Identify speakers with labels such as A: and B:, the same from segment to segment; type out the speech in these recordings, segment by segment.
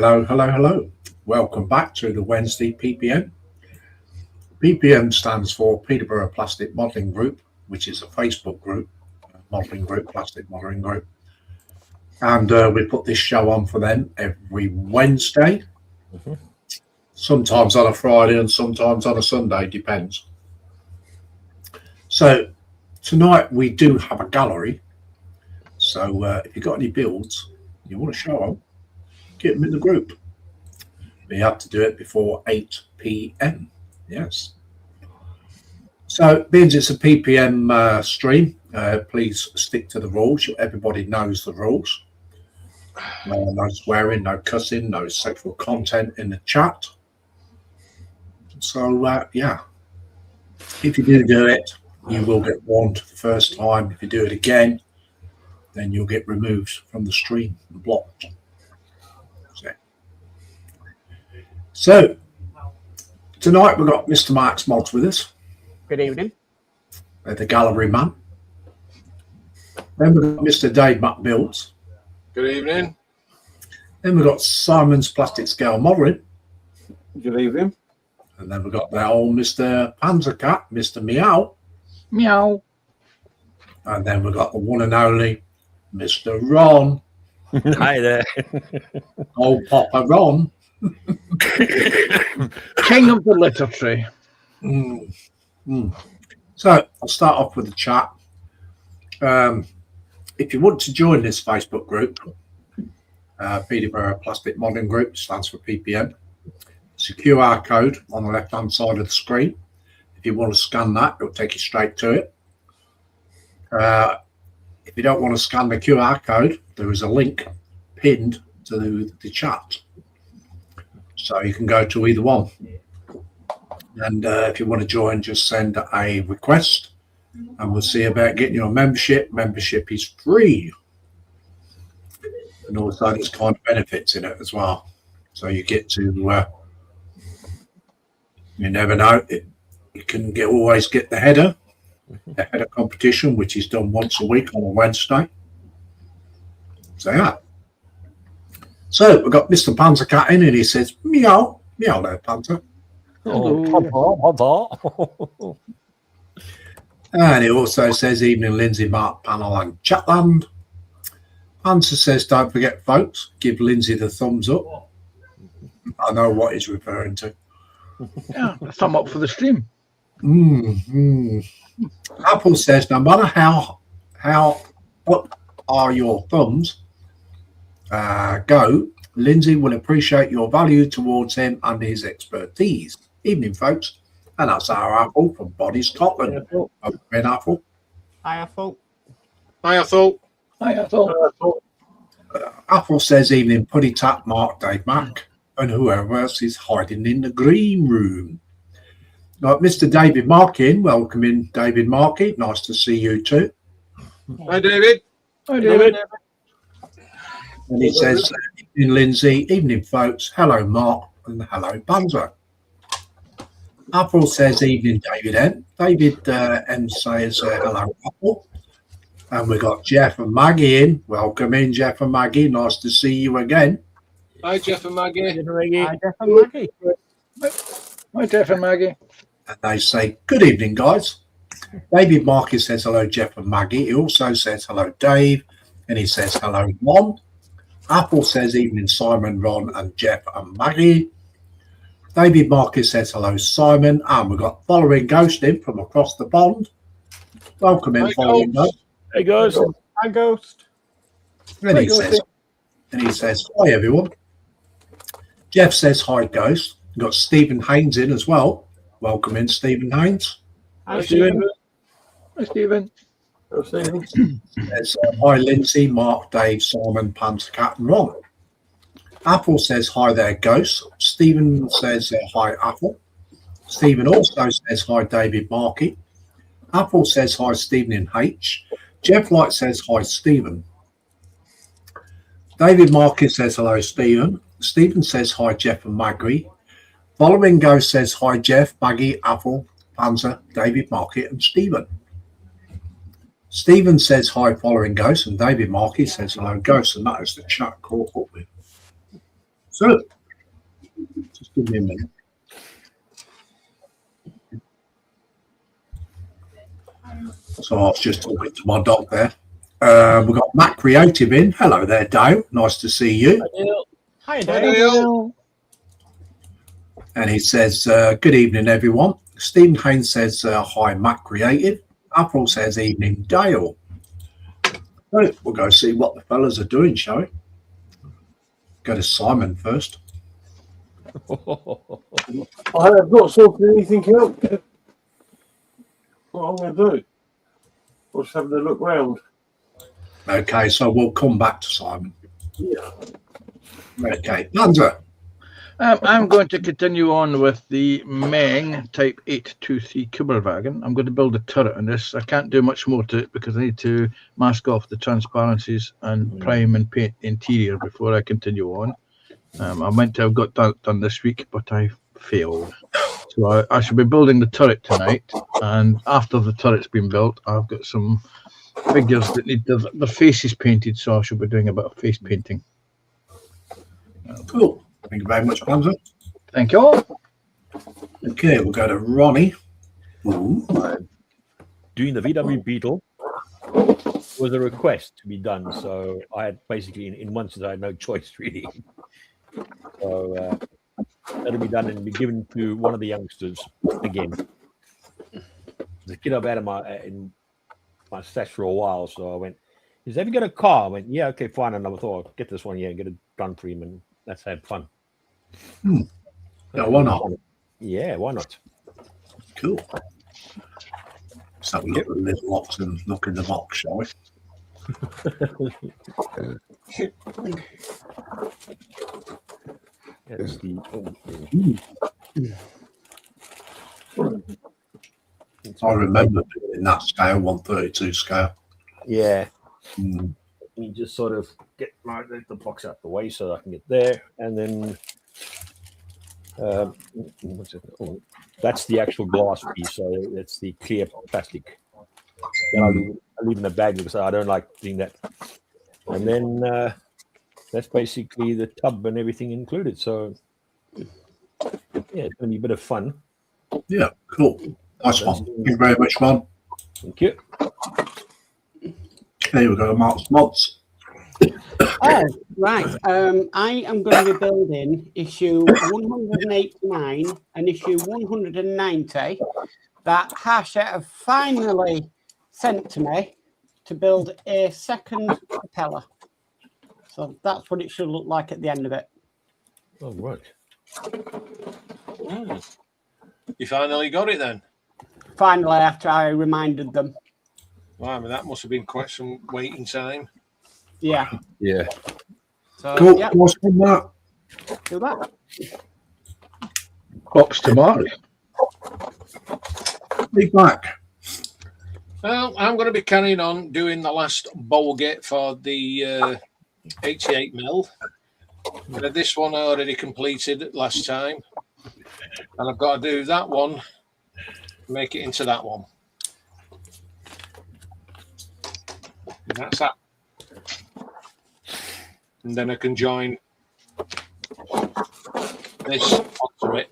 A: Hello, hello, hello. Welcome back to the Wednesday PPM. PPM stands for Peterborough Plastic Modelling Group, which is a Facebook group, modelling group, plastic modelling group. And we put this show on for them every Wednesday, sometimes on a Friday and sometimes on a Sunday, depends. So tonight we do have a gallery. So if you've got any builds you want to show them, get them in the group. We have to do it before 8 p.m. Yes. So, being it's a PPM stream, please stick to the rules. Everybody knows the rules. No swearing, no cussing, no sexual content in the chat. So, yeah. If you do it, you will get warned the first time. If you do it again, then you'll get removed from the stream and blocked. So, tonight we've got Mr. Mark's Mods with us.
B: Good evening.
A: The gallery man. Then we've got Mr. Dave McBuilds.
C: Good evening.
A: Then we've got Simon's Plastic Scale Modelling.
C: Good evening.
A: And then we've got the old Mr. Panzer Cat, Mr. Meow.
B: Meow.
A: And then we've got the one and only Mr. Ron.
D: Hi there.
A: Old Papa Ron.
B: King of the litter tree.
A: So I'll start off with the chat. If you want to join this Facebook group, Peterborough Plastic Modelling Group stands for PPM. It's a QR code on the left-hand side of the screen. If you want to scan that, it'll take you straight to it. If you don't want to scan the QR code, there is a link pinned to the chat. So you can go to either one. And if you want to join, just send a request and we'll see about getting your membership. Membership is free. And also there's kind of benefits in it as well. So you get to, you never know, you can always get the header competition, which is done once a week on a Wednesday. So yeah. So we've got Mr. Panzer Cat in and he says, meow, meow there, Panzer.
D: Oh,
A: And he also says, evening, Lindsay, Mark, panel and Chatland. Panzer says, don't forget, folks, give Lindsay the thumbs up. I know what he's referring to.
B: Yeah, a thumb up for the stream.
A: Apple says, no matter how up are your thumbs, go, Lindsay will appreciate your value towards him and his expertise. Evening, folks. And that's our Apple from Body Scotland. Open Apple.
B: Hi, Apple.
C: Hi, Ethel.
B: Hi, Apple.
A: Apple says, evening, Puddy Tap, Mark, Dave Mac, and whoever else is hiding in the green room. Like Mr. David Markin, welcome in, David Markin. Nice to see you too.
C: Hi, David.
B: Hi, David.
A: And he says, evening, Lindsay, evening, folks. Hello, Mark, and hello, Panzer. Apple says, evening, David M. David M says, hello, Apple. And we've got Jeff and Maggie in. Welcome in, Jeff and Maggie. Nice to see you again.
C: Hi, Jeff and Maggie.
B: Hi, Jeff and Maggie. Hi, Jeff and Maggie.
A: And they say, good evening, guys. David Marcus says, hello, Jeff and Maggie. He also says, hello, Dave. And he says, hello, Ron. Apple says, evening, Simon, Ron, and Jeff and Maggie. David Marcus says, hello, Simon. And we've got Following Ghost in from across the pond. Welcome in, Following Ghost.
B: Hey, Ghost. Hi, Ghost.
A: And he says, hi, everyone. Jeff says, hi, Ghost. We've got Stephen Haynes in as well. Welcome in, Stephen Haynes.
B: Hi, Stephen. Hi, Stephen.
A: Says, hi, Lindsay, Mark, Dave, Simon, Panzer Cat, and Ron. Apple says, hi there, Ghost. Stephen says, hi, Apple. Stephen also says, hi, David Markey. Apple says, hi, Stephen in H. Jeff Light says, hi, Stephen. David Markey says, hello, Stephen. Stephen says, hi, Jeff and Maggie. Following Ghost says, hi, Jeff, Maggie, Apple, Panzer, David Markey, and Stephen. Stephen says, hi, Following Ghost, and David Markey says, hello, Ghost, and that is the chat caught up with. So, just give me a minute. So I was just talking to my dog there. We've got Matt Creative in. Hello there, Dale. Nice to see you.
B: Hi,
C: Hi,
B: Dale.
C: Dale.
A: And he says, good evening, everyone. Stephen Haynes says, hi, Matt Creative. April says, evening, Dale. Right, we'll go see what the fellas are doing, shall we? Go to Simon first.
E: I have not sorted anything out yet. What I'm going to do? I'm just having a look round.
A: Okay, so we'll come back to Simon.
E: Yeah.
A: Okay, Lanza.
B: I'm going to continue on with the Meng Type 823 Kubelwagen. I'm going to build a turret on this. I can't do much more to it because I need to mask off the transparencies and prime and paint the interior before I continue on. I meant to have got that done this week, but I failed. So I should be building the turret tonight, and after the turret's been built, I've got some figures that need the faces painted, so I should be doing a bit of face painting.
A: Cool. Thank you very much, Lanza.
B: Thank you all.
A: Okay, we'll go to Ronnie. Ooh.
D: Doing the VW Beetle was a request to be done, so I had basically, in one sense, I had no choice really. So that'll be done and be given to one of the youngsters again. The kid I've had in my stash for a while, so I went, he said, have you got a car? I went, yeah, okay, fine. And I thought, I'll get this one, yeah, get it done for him, and let's have fun.
A: Yeah, why not?
D: Yeah, why not?
A: Cool. Let's have a look at the little box and look in the box, shall we?
D: That's the
A: I remember in that scale, 132 scale.
D: yeah.
A: Mm.
D: You just sort of get the box out the way so I can get there, and then what's it? Oh, that's the actual glass piece. So it's the clear plastic that I leave in the bag because I don't like doing that. And then that's basically the tub and everything included. So yeah, it's going to be a bit of fun.
A: Yeah, cool. Nice one. Thank you very much, man.
D: Thank you.
A: Okay, we've got a Mark's Mods.
F: Oh, right. I am going to be building issue 189 and issue 190 that Hachette have finally sent to me to build a second propeller. So that's what it should look like at the end of it.
D: Oh, right.
C: You finally got it then?
F: Finally, after I reminded them.
C: Wow, I mean, that must have been quite some waiting time.
F: Yeah.
D: Yeah.
F: So,
A: Cool.
F: yeah,
A: What's on that?
F: do that.
B: Box to Mark.
A: Be back.
C: Well, I'm going to be carrying on doing the last bowl gate for the 88 mil. This one I already completed last time, and I've got to do that one, make it into that one. And that's that. And then I can join this onto it.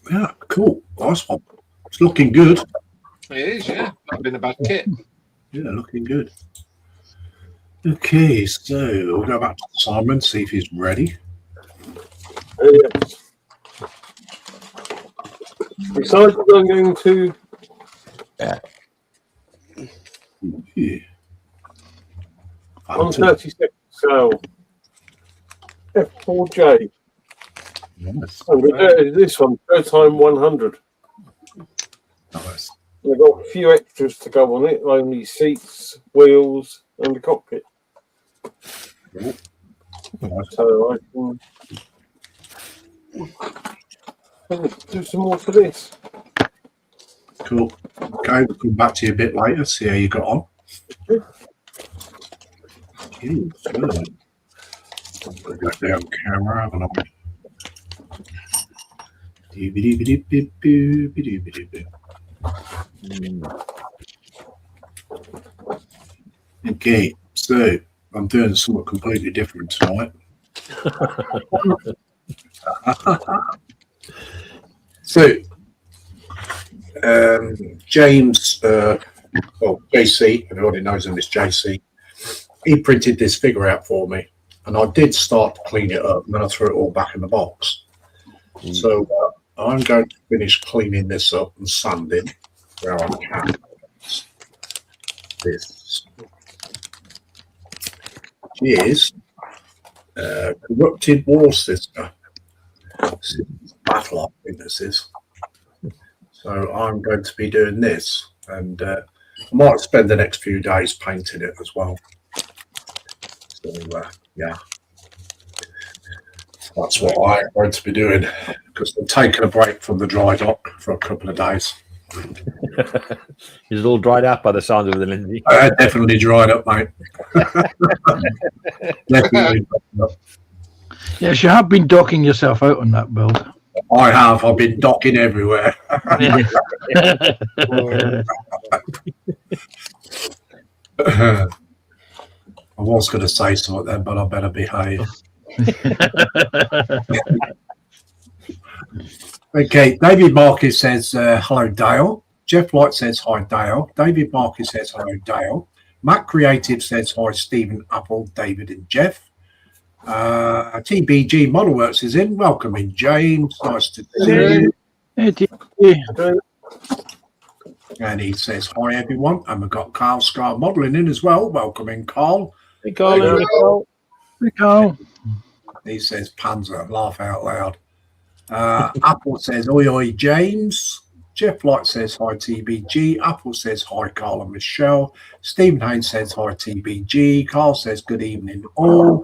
A: Yeah, cool. Nice one. It's looking good.
C: It is, yeah. Not been a bad kit.
A: Yeah, looking good. Okay, so we'll go back to Simon, see if he's ready.
E: Besides, I'm going to
A: Yeah.
E: 136 scale F4J.
A: Nice.
E: I'm going to do this one, third time 100.
A: Nice.
E: I've got a few extras to go on it, only seats, wheels, and the cockpit.
A: Nice.
E: So I can do some more for this.
A: Cool. Okay, we'll come back to you a bit later, see how you got on. Okay, so I'll go down camera, haven't I? Okay, so I'm doing something completely different tonight. So, James, JC, everybody knows him as JC, he printed this figure out for me, and I did start to clean it up, and then I threw it all back in the box. So I'm going to finish cleaning this up and sanding where I can. This is Corrupted War Sister. Battle, I think this is. So I'm going to be doing this, and I might spend the next few days painting it as well. So yeah, that's what I'm going to be doing, because I'm taking a break from the dry dock for a couple of days.
D: Is it all dried up by the sound of the Lindsay?
A: Definitely dried up, mate. Definitely dried up.
B: Yes, you have been docking yourself out on that build.
A: I have. I've been docking everywhere. I was going to say something then, but I better behave. Okay, David Marcus says, hello, Dale. Jeff Light says, hi, Dale. David Marcus says, hello, Dale. Matt Creative says, hi, Stephen, Apple, David, and Jeff. TBG Model Works is in. Welcome in, James. Nice to see you. And he says, hi, everyone. And we've got Carl Scar Modelling in as well. Welcome in, Carl.
D: Hey, Carl.
B: Hey, Carl.
A: He says, Panzer. Laugh out loud. Apple says, oi, oi, James. Jeff Light says, hi, TBG. Apple says, hi, Carl and Michelle. Stephen Haynes says, hi, TBG. Carl says, good evening, all.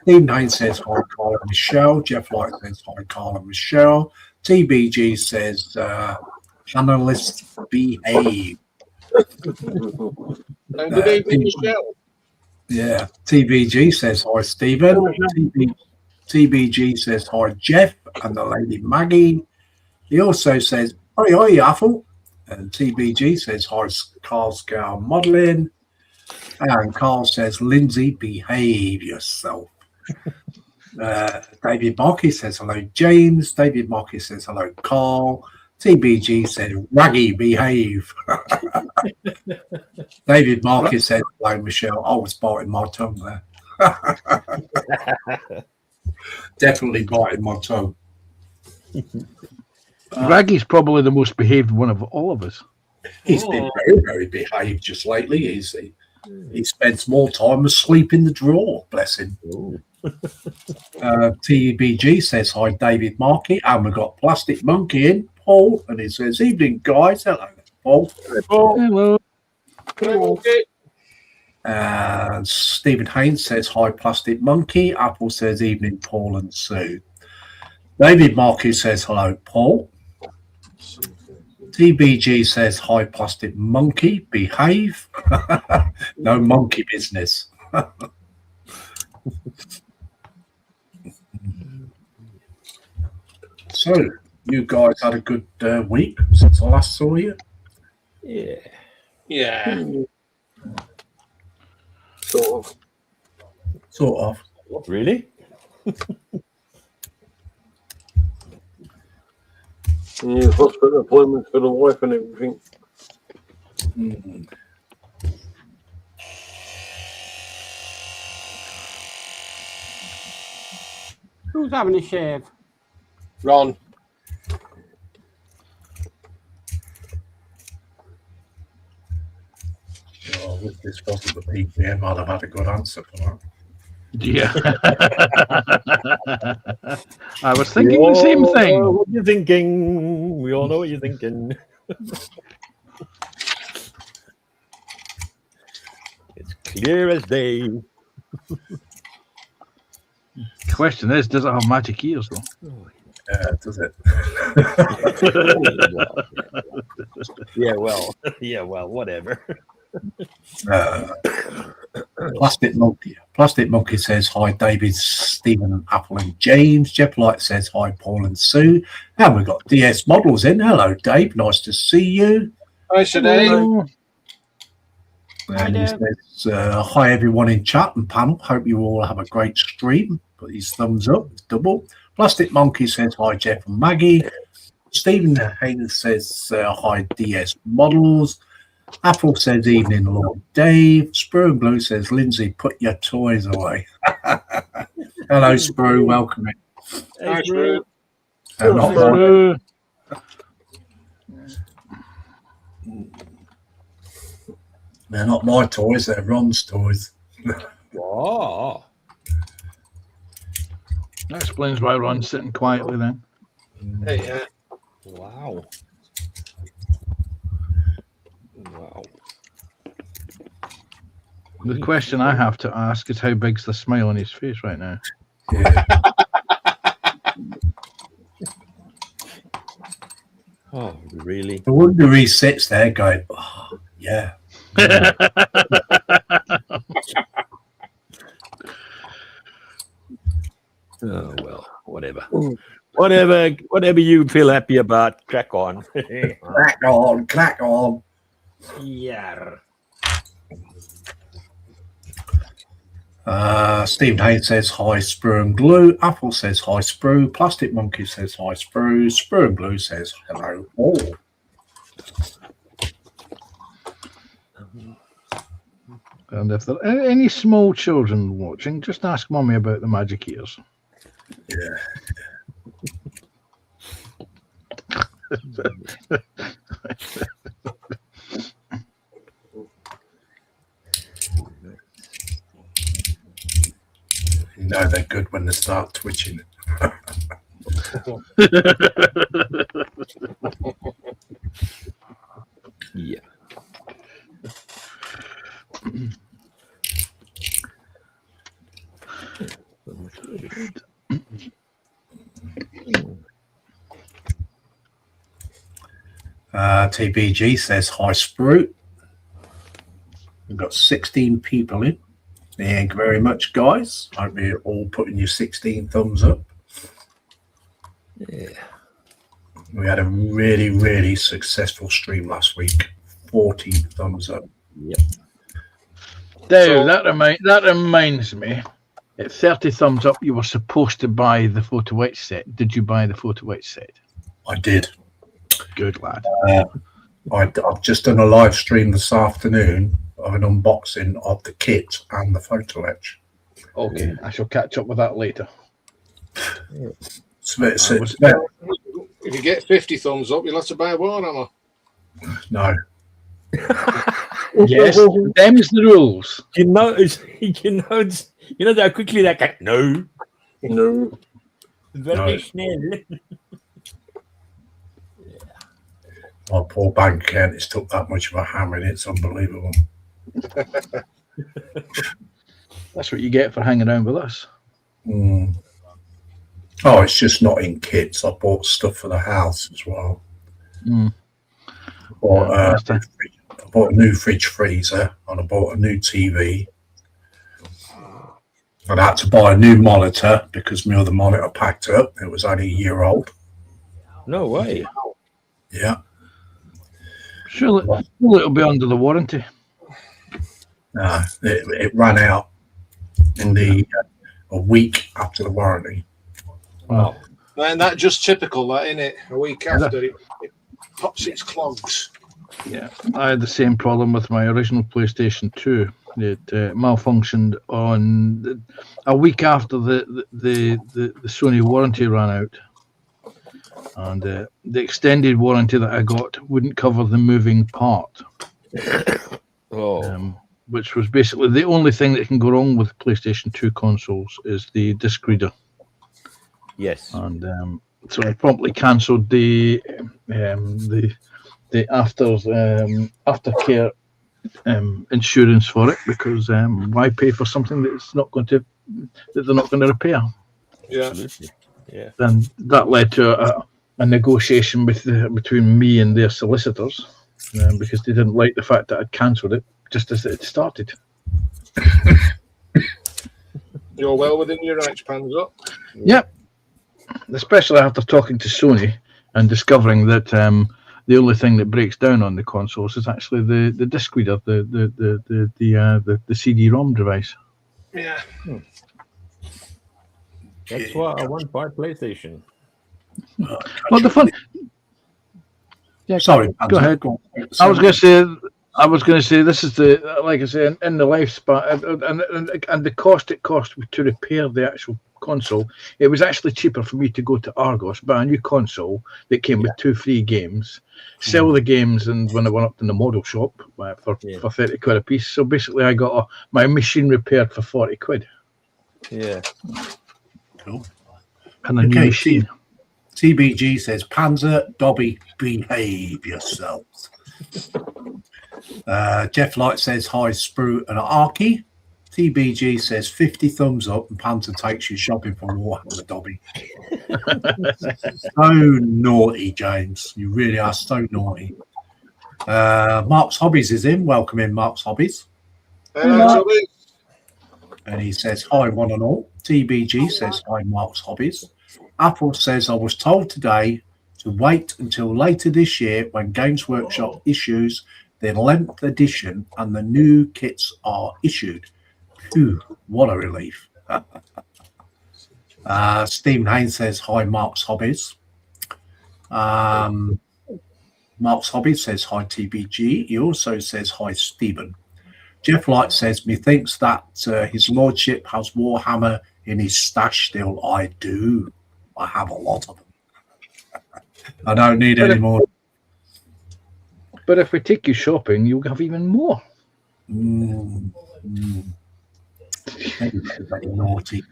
A: Stephen Haynes says, hi, Carl and Michelle. Jeff Light says, hi, Carl and Michelle. TBG says, panelists behave.
C: And good evening, Michelle.
A: Yeah, TBG says, hi, Stephen. TBG says, hi, Jeff and the lady Maggie. He also says, oi, oi, Apple. And TBG says, hi, Carl Scow Modelling. And Carl says, Lindsay, behave yourself. David Markey says, hello, James. David Markey says, hello, Carl. TBG says, Raggy, behave. David Markey says, hello, Michelle. I was biting my tongue there. Definitely biting my tongue.
B: Raggy's probably the most behaved one of all of us.
A: He's been very, very behaved just lately. He spends more time asleep in the drawer, bless him. TBG says, hi, David Markey. And we've got Plastic Monkey in, Paul. And he says, evening, guys. Hello, Paul.
B: Hello.
C: Okay.
A: And Stephen Haynes says, hi, Plastic Monkey. Apple says, evening, Paul and Sue. David Markey says, hello, Paul. TBG says, hi, Plastic Monkey, behave. No monkey business. So, you guys had a good week since I last saw you?
D: Yeah.
C: Yeah.
E: Sort
A: Sort of.
D: Really?
E: Yeah, hospital appointments for the wife and everything.
F: Who's having a shave?
C: Ron.
A: Oh, if this wasn't the PPM, I'd have had a good answer for that.
B: Yeah. I was thinking the same thing.
D: What you're thinking. We all know what you're thinking. It's clear as day.
B: Question is, does it have magic ears though?
A: Does it?
D: Yeah, well, whatever.
A: Plastic Monkey says, hi, David, Stephen, Apple, and James. Jeff Light says, hi, Paul and Sue. And we've got DS Models in. Hello, Dave. Nice to see you.
C: Hi, Sinead.
A: And he says, hi everyone in chat and panel. Hope you all have a great stream. Put his thumbs up. It's double. Plastic Monkey says hi Jeff and Maggie. Stephen Haynes says hi DS Models. Apple says evening Lord Dave. Sprue and Blue says Lindsay, put your toys away. Hello Sprue, welcome in.
C: Hi, Sprue.
A: They're not my toys, they're Ron's toys.
D: Wow.
B: That explains why Ron's sitting quietly then.
C: Hey, yeah.
D: Wow. Wow.
B: The question I have to ask is how big's the smile on his face right now?
A: Yeah.
D: Oh, really?
A: I wonder he sits there going, oh, yeah.
D: Oh, well, whatever. Whatever you feel happy about, crack on.
A: Crack on, crack on.
D: Yeah.
A: Stephen Haynes says hi Sprue and Glue. Apple says hi Sprue. Plastic Monkey says hi Sprue. Sprue and Blue says hello all.
B: And if there are any small children watching, just ask Mummy about the magic ears.
A: Yeah. You know they're good when they start twitching.
D: Yeah.
A: TBG says hi Sprue. We've got 16 people in. Thank you very much, guys. Hope you're all putting your 16 thumbs up.
D: Yeah.
A: We had a really, really successful stream last week. 14 thumbs up.
D: Yep.
B: Dave,
C: So-
B: that reminds me. At 30 thumbs up, you were supposed to buy the photo etch set. Did you buy the photo etch set?
A: I did.
B: Good lad.
A: I've just done a live stream this afternoon of an unboxing of the kit and the photo etch.
B: Okay, I shall catch up with that later.
C: If you get 50 thumbs up, you'll have to buy a Warhammer.
A: No.
B: Yes, them's the rules.
D: You know how quickly that guy. No. Very snell.
A: My poor bank account has took that much of a hammering. It's unbelievable.
B: That's what you get for hanging around with us.
A: Mm. Oh, it's just not in kits. I bought stuff for the house as well.
B: Mm.
A: I bought a new fridge freezer and I bought a new TV. And I had to buy a new monitor because my other monitor packed up. It was only a year old.
D: No way.
A: Yeah.
B: Surely it'll be under the warranty.
A: No, it ran out in a week after the warranty.
B: Wow.
C: And that's just typical, that, isn't it? A week after it pops its clogs.
B: Yeah, I had the same problem with my original PlayStation 2. It malfunctioned on a week after the Sony warranty ran out, and the extended warranty that I got wouldn't cover the moving part. Which was basically the only thing that can go wrong with PlayStation 2 consoles is the disc reader.
D: Yes.
B: And so I promptly cancelled the aftercare insurance for it, because why pay for something that they're not going to repair?
C: Yeah.
D: Absolutely. Yeah.
B: Then that led to a negotiation between me and their solicitors, because they didn't like the fact that I'd cancelled it just as it started.
C: You're well within your rights, Pans up.
B: Yep. Especially after talking to Sony and discovering that the only thing that breaks down on the consoles is actually the disc reader, the CD-ROM device.
C: Yeah.
D: That's why I want to buy PlayStation.
B: Well, the fun. Yeah,
A: Sorry,
B: go
A: Panzer,
B: ahead.
A: go on.
B: I was going to say this is the, like I say, in the lifespan and the cost it cost to repair the actual console. It was actually cheaper for me to go to Argos, buy a new console that came with 2 free games, sell the games, and when I went up in the model shop for 30 quid a piece. So basically, I got my machine repaired for 40 quid.
D: Yeah.
A: Cool.
B: And a new machine.
A: TBG says, Panzer, Dobby, behave yourselves. Jeff Light says, hi, Sprue and Arky. TBG says, 50 thumbs up and Panzer takes you shopping for Warhammer, Dobby. So naughty, James. You really are so naughty. Mark's Hobbies is in. Welcome in, Mark's Hobbies. And he says, hi, one and all. TBG says, hi, Mark's Hobbies. Apple says, I was told today to wait until later this year when Games Workshop issues their 11th edition and the new kits are issued. Phew, what a relief. Stephen Haynes says, hi, Mark's Hobbies. Mark's Hobbies says, hi, TBG. He also says, hi, Stephen. Jeff Light says, methinks that his lordship has Warhammer in his stash still. I do. I have a lot of them. I don't need any more.
B: But if we take you shopping, you'll have even more.
A: Very naughty.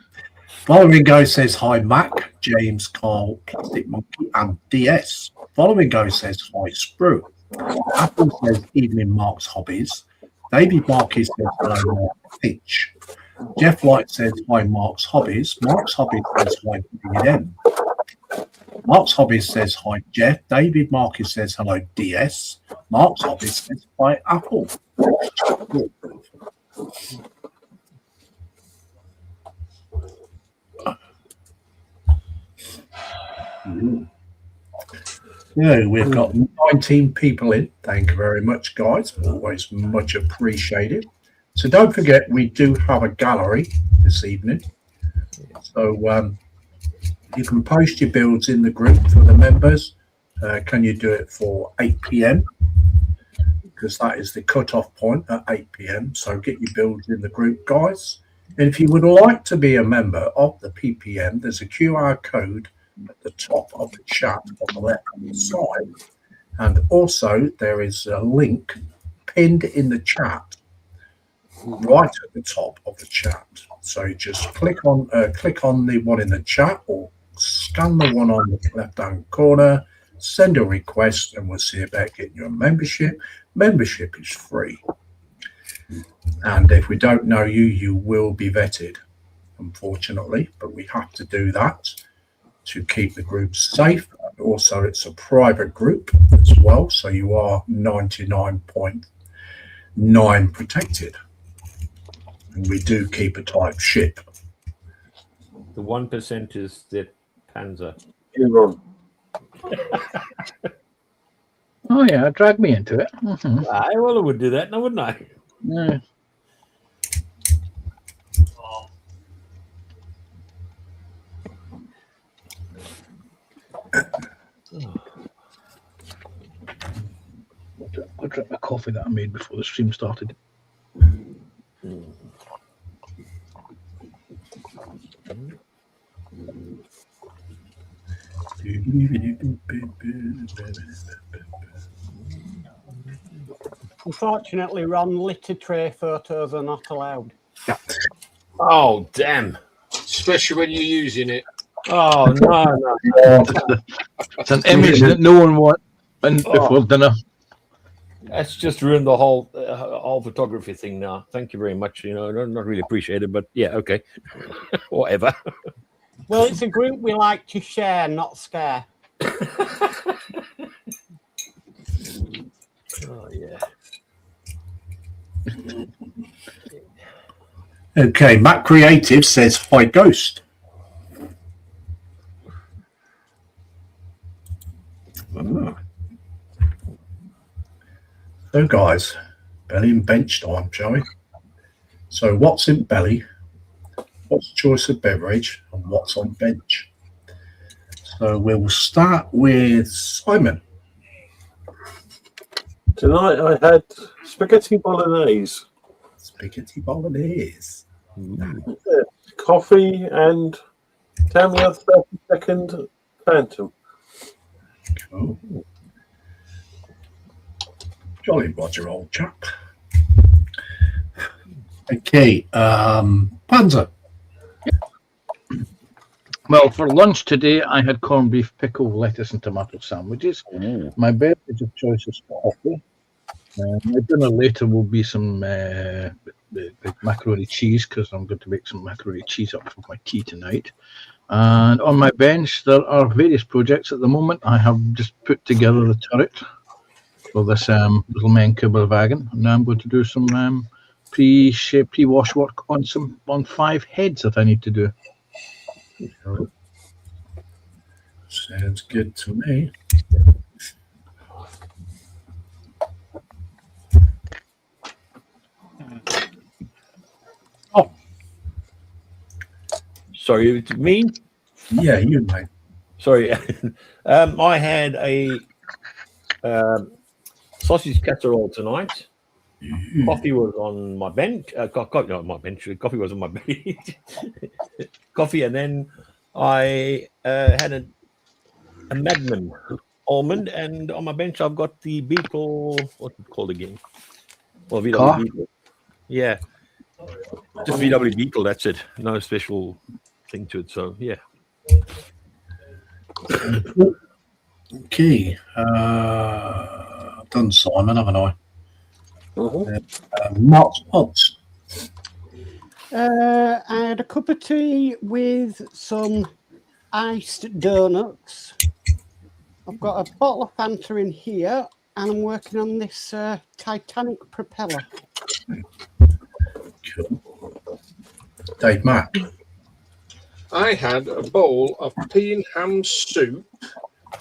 A: Following Go says, hi, Mac, James, Carl, Plastic Monkey, and DS. Following Go says, hi, Sprue. Apple says, evening, Mark's Hobbies. David Marquis says, hello, Mark Pitch. Jeff White says, hi, Mark's Hobbies. Mark's Hobbies says, hi, DM. Mark's Hobbies says, hi, Jeff. David Marquis says, hello, DS. Mark's Hobbies says, hi, Apple. Yeah, we've got 19 people in. Thank you very much, guys. Always much appreciated. So don't forget, we do have a gallery this evening. So you can post your builds in the group for the members. Can you do it for 8 p.m? Because that is the cut-off point at 8 p.m. So get your builds in the group, guys. And if you would like to be a member of the PPM, there's a QR code at the top of the chat on the left-hand side. And also there is a link pinned in the chat right at the top of the chat. So you just click on the one in the chat or scan the one on the left-hand corner, send a request, and we'll see about getting your membership. Membership is free. And if we don't know you, you will be vetted, unfortunately, but we have to do that to keep the group safe. And also, it's a private group as well, so you are 99.9 protected. And we do keep a tight ship.
D: The 1% is the Panzer.
B: Oh yeah, drag me into it. Mm-hmm.
D: I well would do that, now wouldn't I?
B: Yeah. I'll drink my coffee that I made before the stream started.
F: Unfortunately, Ron, litter tray photos are not allowed.
D: Oh, damn.
C: Especially when you're using it.
D: Oh, no.
B: It's an image that no one wants before dinner.
D: That's just ruined the whole photography thing now. Thank you very much. You know, not really appreciate it, but yeah, okay. Whatever.
F: Well, it's a group we like to share, not scare.
D: Oh, yeah.
A: Okay, Matt Creative says, hi, Ghost. So, guys, belly and bench time, shall we? So, what's in belly? What's choice of beverage? And what's on bench? So, we'll start with Simon.
E: Tonight I had spaghetti bolognese,
A: Spaghetti bolognese.
D: Ooh.
E: coffee, and tell me a 30-second phantom.
A: Cool. Jolly Roger, old chap. Okay, Panzer.
B: Well, for lunch today, I had corned beef, pickle, lettuce, and tomato sandwiches.
D: Ooh.
B: My beverage of choice is coffee. My dinner later will be some the macaroni cheese because I'm going to make some macaroni cheese up for my tea tonight. And on my bench, there are various projects at the moment. I have just put together the turret for this little main Kubelwagen, and now I'm going to do some pre-wash work on 5 heads that I need to do.
A: Sounds good to me. Oh,
D: Sorry, it's me.
A: yeah, you, mate.
D: Sorry, I had a sausage casserole tonight. Coffee was on my bench. Not my bench. Coffee was on my bench. Coffee, and then I had a Magnum almond, and on my bench I've got the Beetle. What's it called again? Well, VW
B: Car?
D: Beetle. Yeah, just VW Beetle. That's it. No special thing to it. So yeah.
A: Okay, I've done Simon, haven't I?
E: Mm-hmm.
A: Mark's odds.
F: I had a cup of tea with some iced donuts. I've got a bottle of Fanta in here, and I'm working on this Titanic propeller.
A: Cool. Dave Mack.
C: I had a bowl of pea and ham soup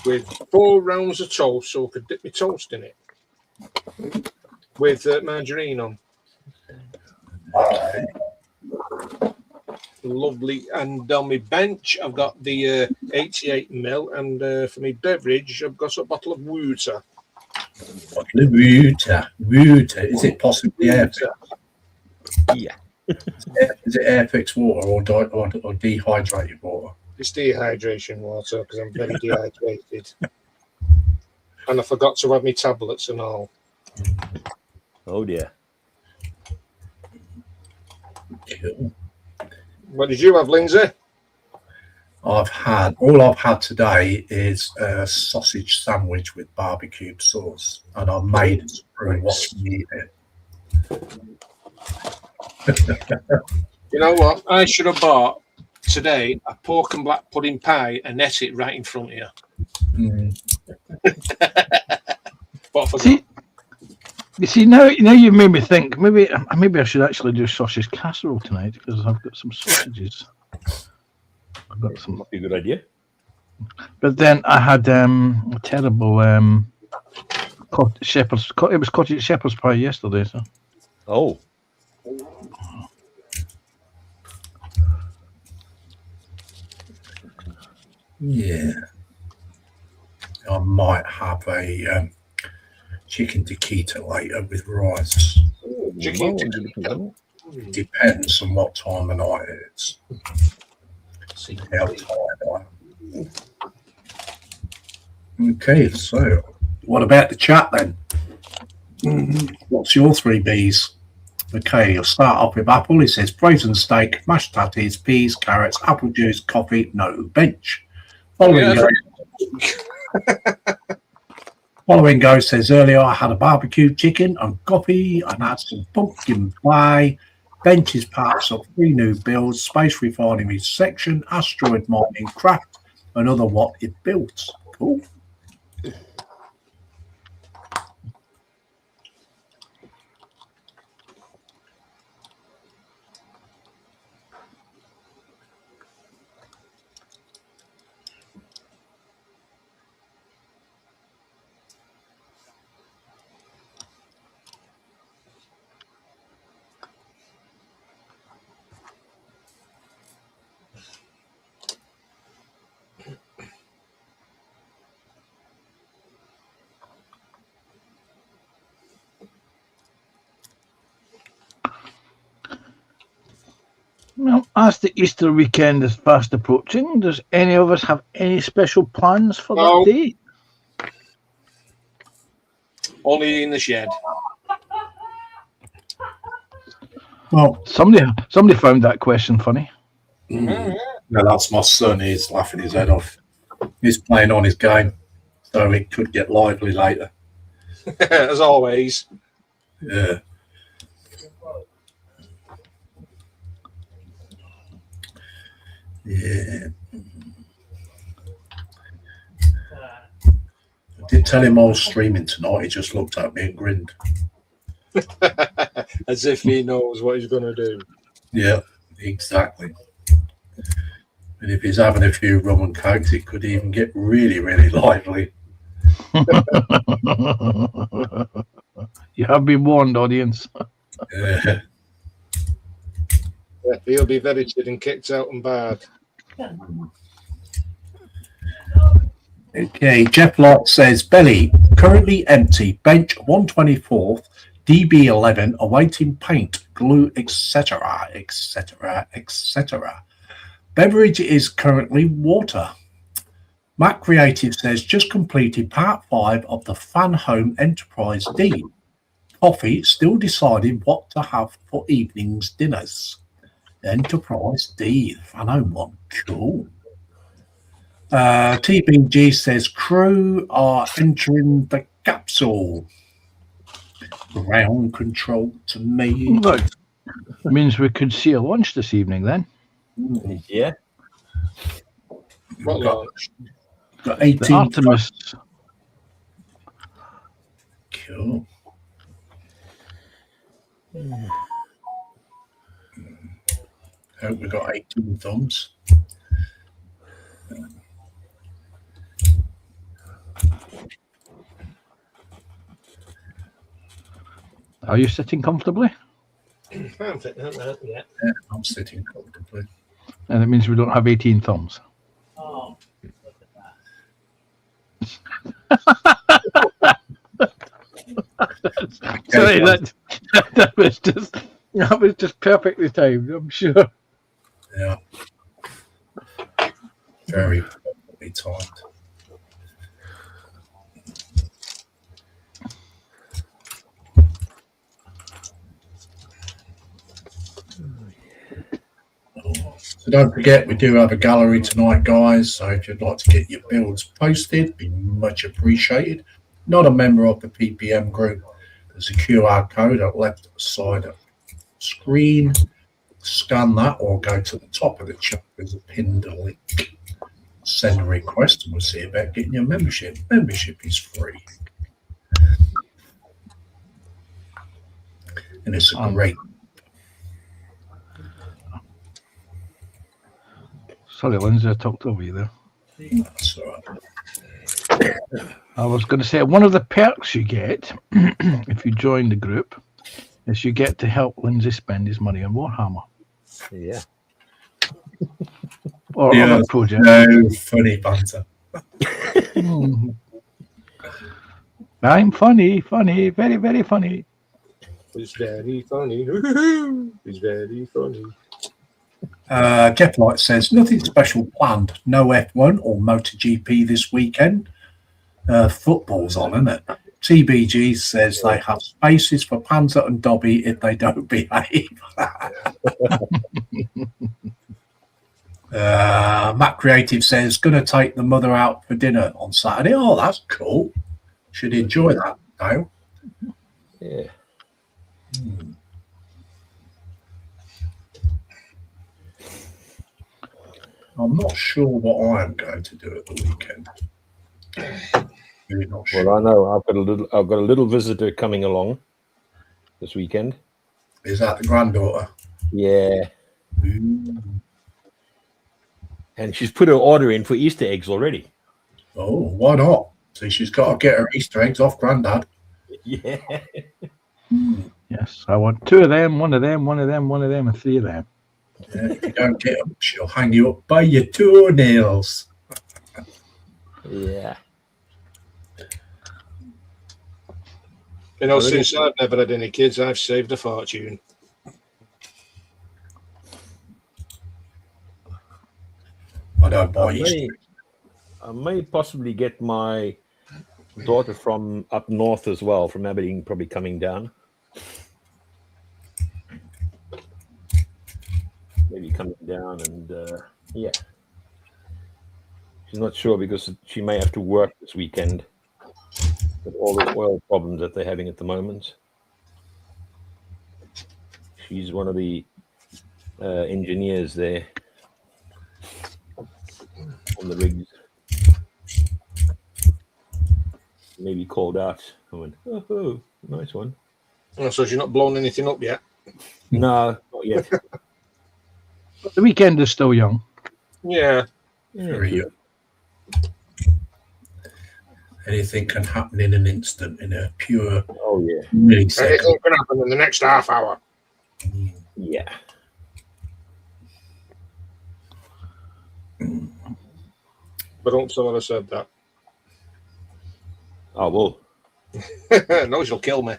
C: with 4 rounds of toast so I could dip my toast in it with margarine on. Lovely. And on my bench, I've got the 88ml, and for my beverage, I've got a bottle of water.
A: Bottle of water. Water. Is it possibly Airfix?
D: Yeah.
A: Is it Airfix water or dehydrated water?
C: It's dehydration water because I'm very dehydrated. And I forgot to have my tablets and all.
D: Oh dear.
A: Cool.
C: What did you have, Lindsay?
A: All I've had today is a sausage sandwich with barbecued sauce, and I made it through what's needed.
C: You know what? I should have bought today a pork and black pudding pie and ate it right in front of you. But I forgot.
B: See, now you've made me think. Maybe I should actually do sausage casserole tonight because I've got some sausages. I've got some.
D: Might be a good idea.
B: But then I had a terrible shepherd's. It was cottage shepherd's pie yesterday. So.
D: Oh.
A: Yeah. I might have a chicken tikka later with rice.
C: Chicken
D: Well,
C: tikka.
A: Depends on what time of night it is. See how tired I am. Okay, so what about the chat then? What's your 3 Bs? Okay, you'll start off with Apple. He says frozen steak, mashed tatties, peas, carrots, apple juice, coffee, no bench. Following Go says earlier I had a barbecue chicken and coffee and had some pumpkin pie. Bench is parts of 3 new builds, space refinery section, asteroid mining craft, and other what it built. Cool.
B: Well, as the Easter weekend is fast approaching, does any of us have any special plans for
C: No.
B: that day?
C: Only in the shed.
A: Well,
B: Somebody found that question funny.
A: yeah, that's my son. He's laughing his head off. He's playing on his game, so it could get lively later.
C: As always.
A: Yeah. Yeah. I did tell him I was streaming tonight. He just looked at me and grinned.
C: As if he knows what he's going to do.
A: Yeah, exactly. And if he's having a few rum and cokes, it could even get really, really lively.
B: You have been warned, audience.
A: Yeah.
C: Yeah, he'll be vetted and kicked out and barred.
A: Okay, Jeff Lott says, Belly, currently empty, bench 124th, DB11, awaiting paint, glue, etc., etc., etc. Beverage is currently water. Mac Creative says, just completed part 5 of the Fan Home Enterprise D. Coffee, still deciding what to have for evening's dinners. Enterprise D, the Fan Home one. Cool. TBG says crew are entering the capsule. Ground control to me.
B: Look, means we could see a lunch this evening then.
D: Yeah.
C: What launch?
A: Got
B: The
A: 18.
B: Artemis.
A: Cool. Hope we got 18 thumbs.
B: Are you sitting comfortably?
C: I'm fitting at that, yeah.
A: Yeah, I'm sitting comfortably.
B: And it means we don't have 18 thumbs. Sorry, that was just perfectly timed, I'm sure.
A: Yeah. Very perfectly timed. So don't forget, we do have a gallery tonight, guys. So if you'd like to get your builds posted, be much appreciated. Not a member of the PPM group, there's a QR code at the left side of the screen. Scan that or go to the top of the chat. There's a pinned link. Send a request and we'll see about getting your membership. Membership is free. And it's a great.
B: Sorry, Lindsay, I talked over you there.
A: That's all right.
B: I was going to say one of the perks you get if you join the group is you get to help Lindsay spend his money on Warhammer
D: Yeah.
B: or
A: Yeah,
B: other projects.
A: no funny banter.
B: I'm funny, very, very funny.
C: It's very funny. It's very funny.
A: Jeff Light says, nothing special planned. No F1 or MotoGP this weekend. Football's on, isn't it? TBG says they have spaces for Panzer and Dobby if they don't behave. Matt Creative says, going to take the mother out for dinner on Saturday. Oh, that's cool. Should enjoy that, Dale.
D: Yeah.
A: I'm not sure what I'm going to do at the weekend. Really not sure.
D: Well, I know I've got a little visitor coming along this weekend.
A: Is that the granddaughter?
D: Yeah.
A: Ooh.
D: And she's put her order in for Easter eggs already.
A: Oh, why not? So she's got to get her Easter eggs off Grandad.
D: Yeah.
B: Yes, I want 2 of them, 1 of them, 1 of them, 1 of them, and 3 of them.
A: Yeah, if you don't get them, she'll hang you up by your toenails.
D: Yeah.
C: You know, since I've never had any kids, I've saved a fortune.
A: I don't buy Easter.
D: I may possibly get my daughter from up north as well, from Aberdeen, probably coming down. Maybe coming down and yeah. She's not sure because she may have to work this weekend with all the oil problems that they're having at the moment. She's one of the engineers there on the rigs. Maybe called out. I went, oh, nice one.
C: Oh, so she's not blown anything up yet?
D: No, not yet.
B: The weekend is still young.
C: Yeah.
A: Very young. Anything can happen in an instant, in a pure
D: Oh, yeah.
A: millisecond.
C: Anything can happen in the next half hour.
D: Yeah.
C: But don't tell her I said that.
D: Oh, well.
C: No, she'll kill me.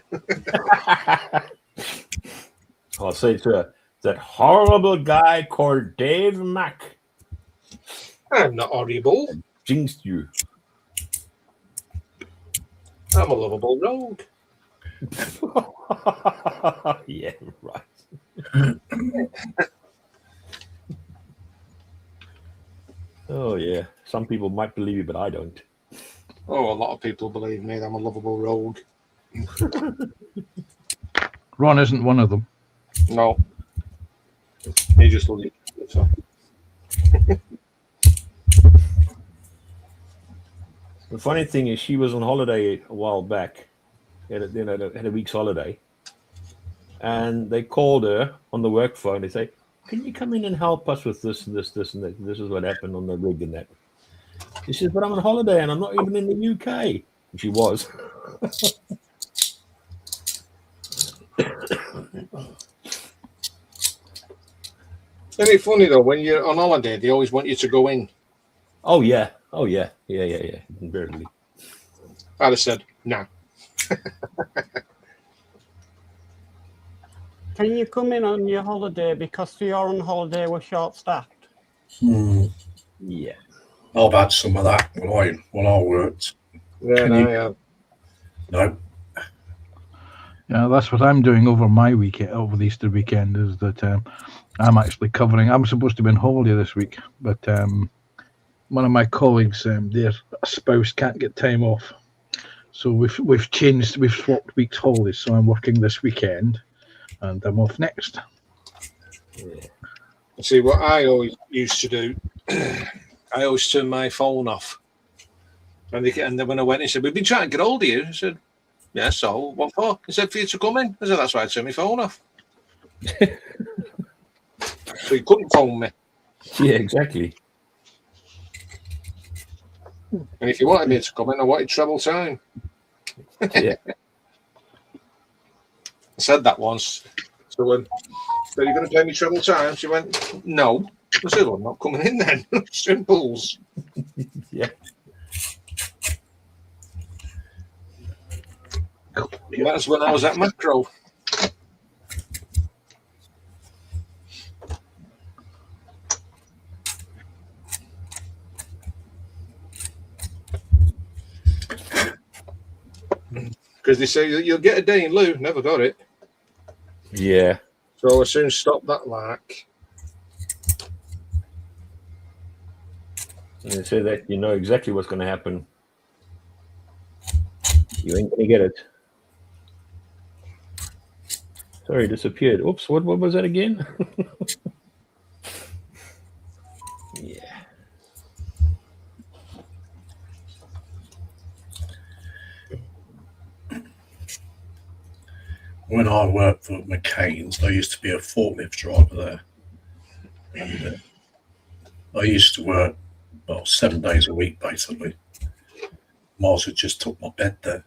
D: I'll say to her, that horrible guy called Dave Mack
C: I'm not horrible.
D: jinxed you.
C: I'm a lovable rogue.
D: Yeah, right. Oh, yeah. Some people might believe you, but I don't.
C: Oh, a lot of people believe me. I'm a lovable rogue.
B: Ron isn't one of them.
C: No. He just leaves. So.
D: The funny thing is, she was on holiday a while back, had a week's holiday, and they called her on the work phone. They say, "Can you come in and help us with this and this, this and that? This is what happened on the rig and that." She says, "But I'm on holiday and I'm not even in the UK." And she was.
C: Isn't it funny though? When you're on holiday, they always want you to go in.
D: Oh yeah, yeah. Invariably.
C: I'd have said no.
F: Can you come in on your holiday because you're on holiday we're short-staffed?
D: Yeah.
A: I've had some of that while I worked.
C: Yeah,
A: Can
C: no,
A: you-
C: yeah.
A: No,
B: Yeah, that's what I'm doing over my weekend, over the Easter weekend, is that I'm actually covering. I'm supposed to be on holiday this week, but one of my colleagues, their spouse can't get time off, so we've swapped weeks' holidays. So I'm working this weekend, and I'm off next.
D: Yeah.
C: See, what I always used to do, I always turn my phone off. And then when I went, he said, "We've been trying to get hold of you." I said, "Yeah, so what for?" He said, "For you to come in." I said, "That's why I turned my phone off." So he couldn't phone me.
D: Yeah, exactly.
C: And if you wanted me to come in, I wanted travel time.
D: Yeah.
C: I said that once. So when so you're going to pay me travel time? She went, "No." I said, "Well, I'm not coming in then." Simples.
D: Yeah.
C: And that's when I was at Macro. Because they say you'll get a day in lieu. Never got it.
D: Yeah.
C: So I soon stopped that lark.
D: And they say that you know exactly what's going to happen. You ain't going to get it. Sorry, disappeared. Oops, what was that again? Yeah.
A: when I worked for McCain's, there used to be a forklift driver there. And I used to work, 7 days a week, basically. Mars had just took my bed there.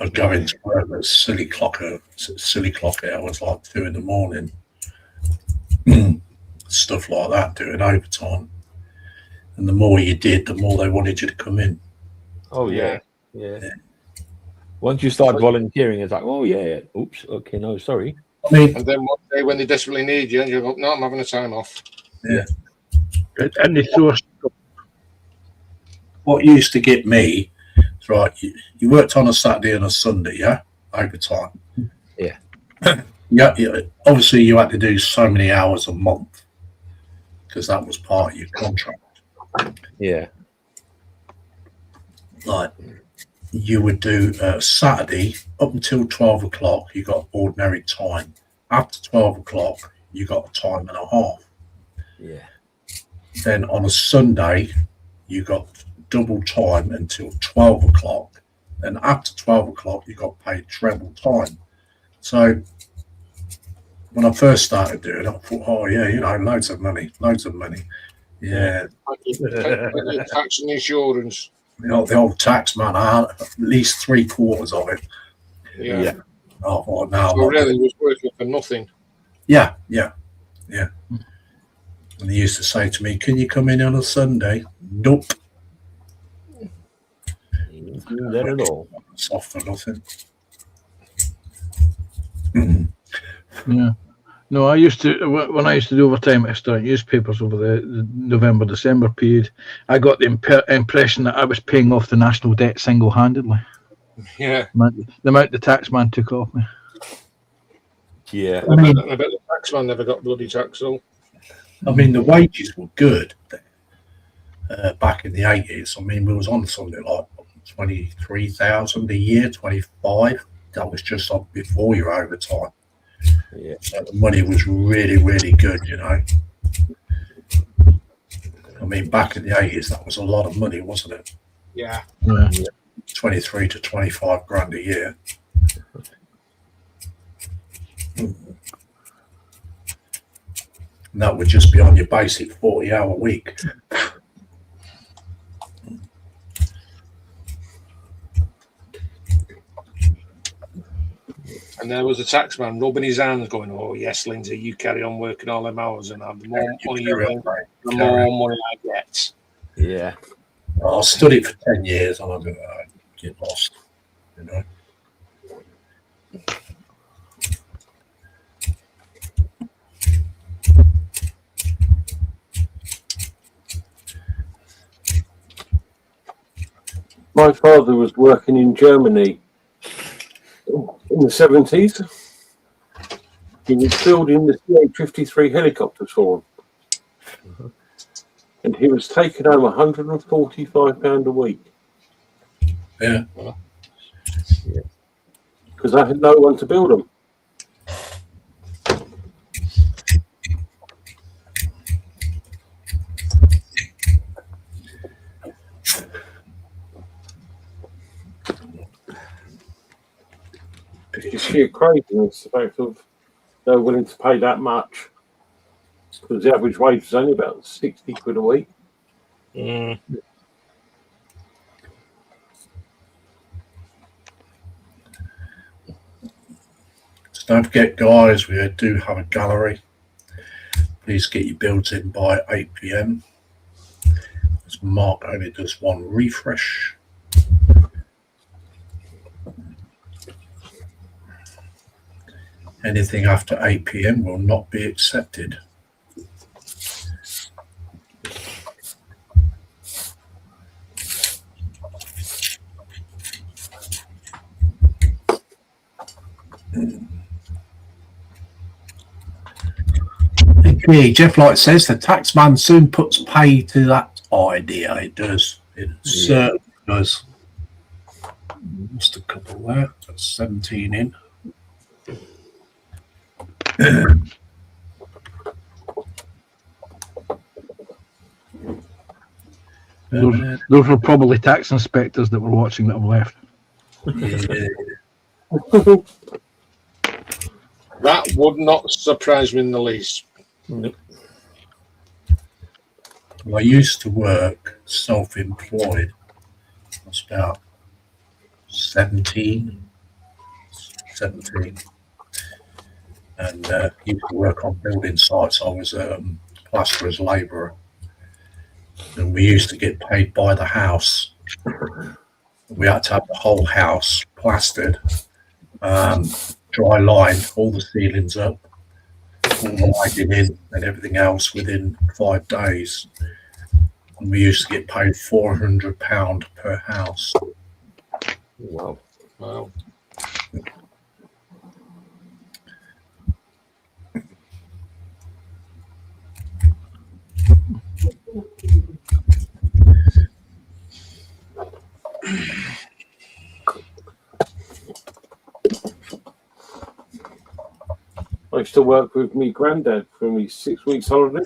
A: I'd go into work at silly clock hours, like 2 a.m. Stuff like that, doing overtime. And the more you did, the more they wanted you to come in.
D: Oh, yeah. Once you start volunteering, it's like, oh, yeah. Oops. Okay, no, sorry.
A: I mean,
C: And then one day when they desperately need you, and you go, no, I'm having a time off.
B: And they throw us.
A: what used to get me, is right, you worked on a Saturday and a Sunday, yeah, overtime.
D: Yeah.
A: Yeah, obviously you had to do so many hours a month because that was part of your contract.
D: Yeah.
A: Like you would do Saturday up until 12 o'clock, you got ordinary time. After 12 o'clock, you got a time and a half.
D: Yeah.
A: Then on a Sunday, you got double time until 12 o'clock. Then after 12 o'clock, you got paid treble time. So when I first started doing it, I thought, oh, yeah, loads of money. Yeah.
C: Tax and insurance.
A: The old tax man, I had at least 3/4 of it.
C: Yeah.
A: I thought, no,
C: So really, it was working for nothing.
A: Yeah. And they used to say to me, can you come in on a Sunday? Nope.
D: You didn't do that at all.
A: It's off for nothing.
B: Yeah. No, I used to, when I used to do overtime at Star newspapers over the November, December period, I got the impression that I was paying off the national debt single-handedly.
C: Yeah.
B: The amount the tax man took off me.
D: Yeah.
C: I bet the tax man never got bloody tax, though.
A: I mean, the wages were good back in the 80s. I mean, we was on something like 23,000 a year, 25. That was just up before your overtime.
D: Yeah.
A: So the money was really, really good, I mean, back in the 80s, that was a lot of money, wasn't it?
C: Yeah.
A: 23 to 25 grand a year. And that would just be on your basic 40-hour week.
C: And there was a tax man rubbing his hands going, oh, yes, Lindsay, you carry on working all them hours and the more money you earn, the more money I get.
D: Yeah.
A: I studied for 10 years and I'm going to get lost,
E: My father was working in Germany in the 70s. He was building the CH-53 helicopters for them. And he was taking home £145 a week.
A: Yeah.
E: Because I had no one to build them. It's just sheer craziness, the fact of they're willing to pay that much. Because the average wage is only about 60 quid a week.
C: Mm.
A: So don't forget, guys, we do have a gallery. Please get your builds in by 8 p.m. As Mark only does one refresh. Anything after 8 p.m. will not be accepted. Okay, Jeff Light says the taxman soon puts pay to that idea. It does. It certainly does. Just a couple there. That's 17 in.
B: Those were probably tax inspectors that were watching that have left.
C: That would not surprise me in the least.
A: Well, I used to work self-employed. I was about 17. And used to work on building sites. I was a plasterer's labourer. And we used to get paid by the house. We had to have the whole house plastered, dry line all the ceilings up, all the lighting in, and everything else within 5 days. And we used to get paid £400 per house.
D: Wow.
C: Wow.
E: I used to work with me granddad for his 6 weeks holiday,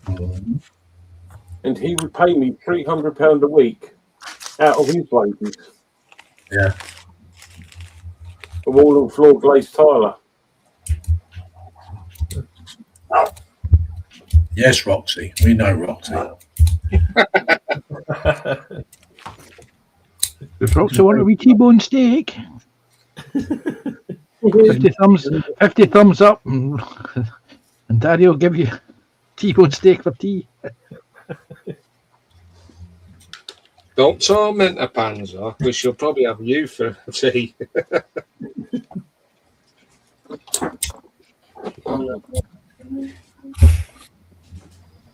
A: Mhm.
E: and he would pay me £300 a week out of his wages.
A: Yeah.
E: A wall and floor glazed tiler.
A: Yes, Roxy. We know Roxy.
B: If Roxy want a wee T-bone steak, 50 thumbs up, and Daddy will give you T-bone steak for tea.
C: Don't torment her, Panzer, because she'll probably have you for tea.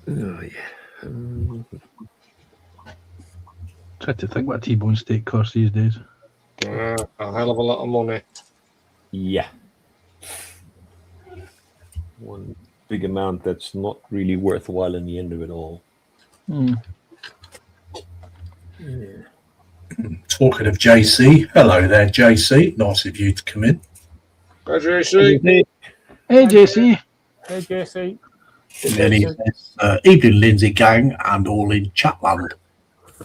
D: Oh, yeah.
B: Try to think what a T-bone steak costs these days.
C: A hell of a lot of money.
D: Yeah. One big amount that's not really worthwhile in the end of it all.
B: Hmm.
A: Talking of JC, hello there, JC. Nice of you to come in.
C: Hi, JC.
B: Hey, JC.
G: Hey, JC.
A: And then he says, evening, Lindsay gang, and all in Chatland.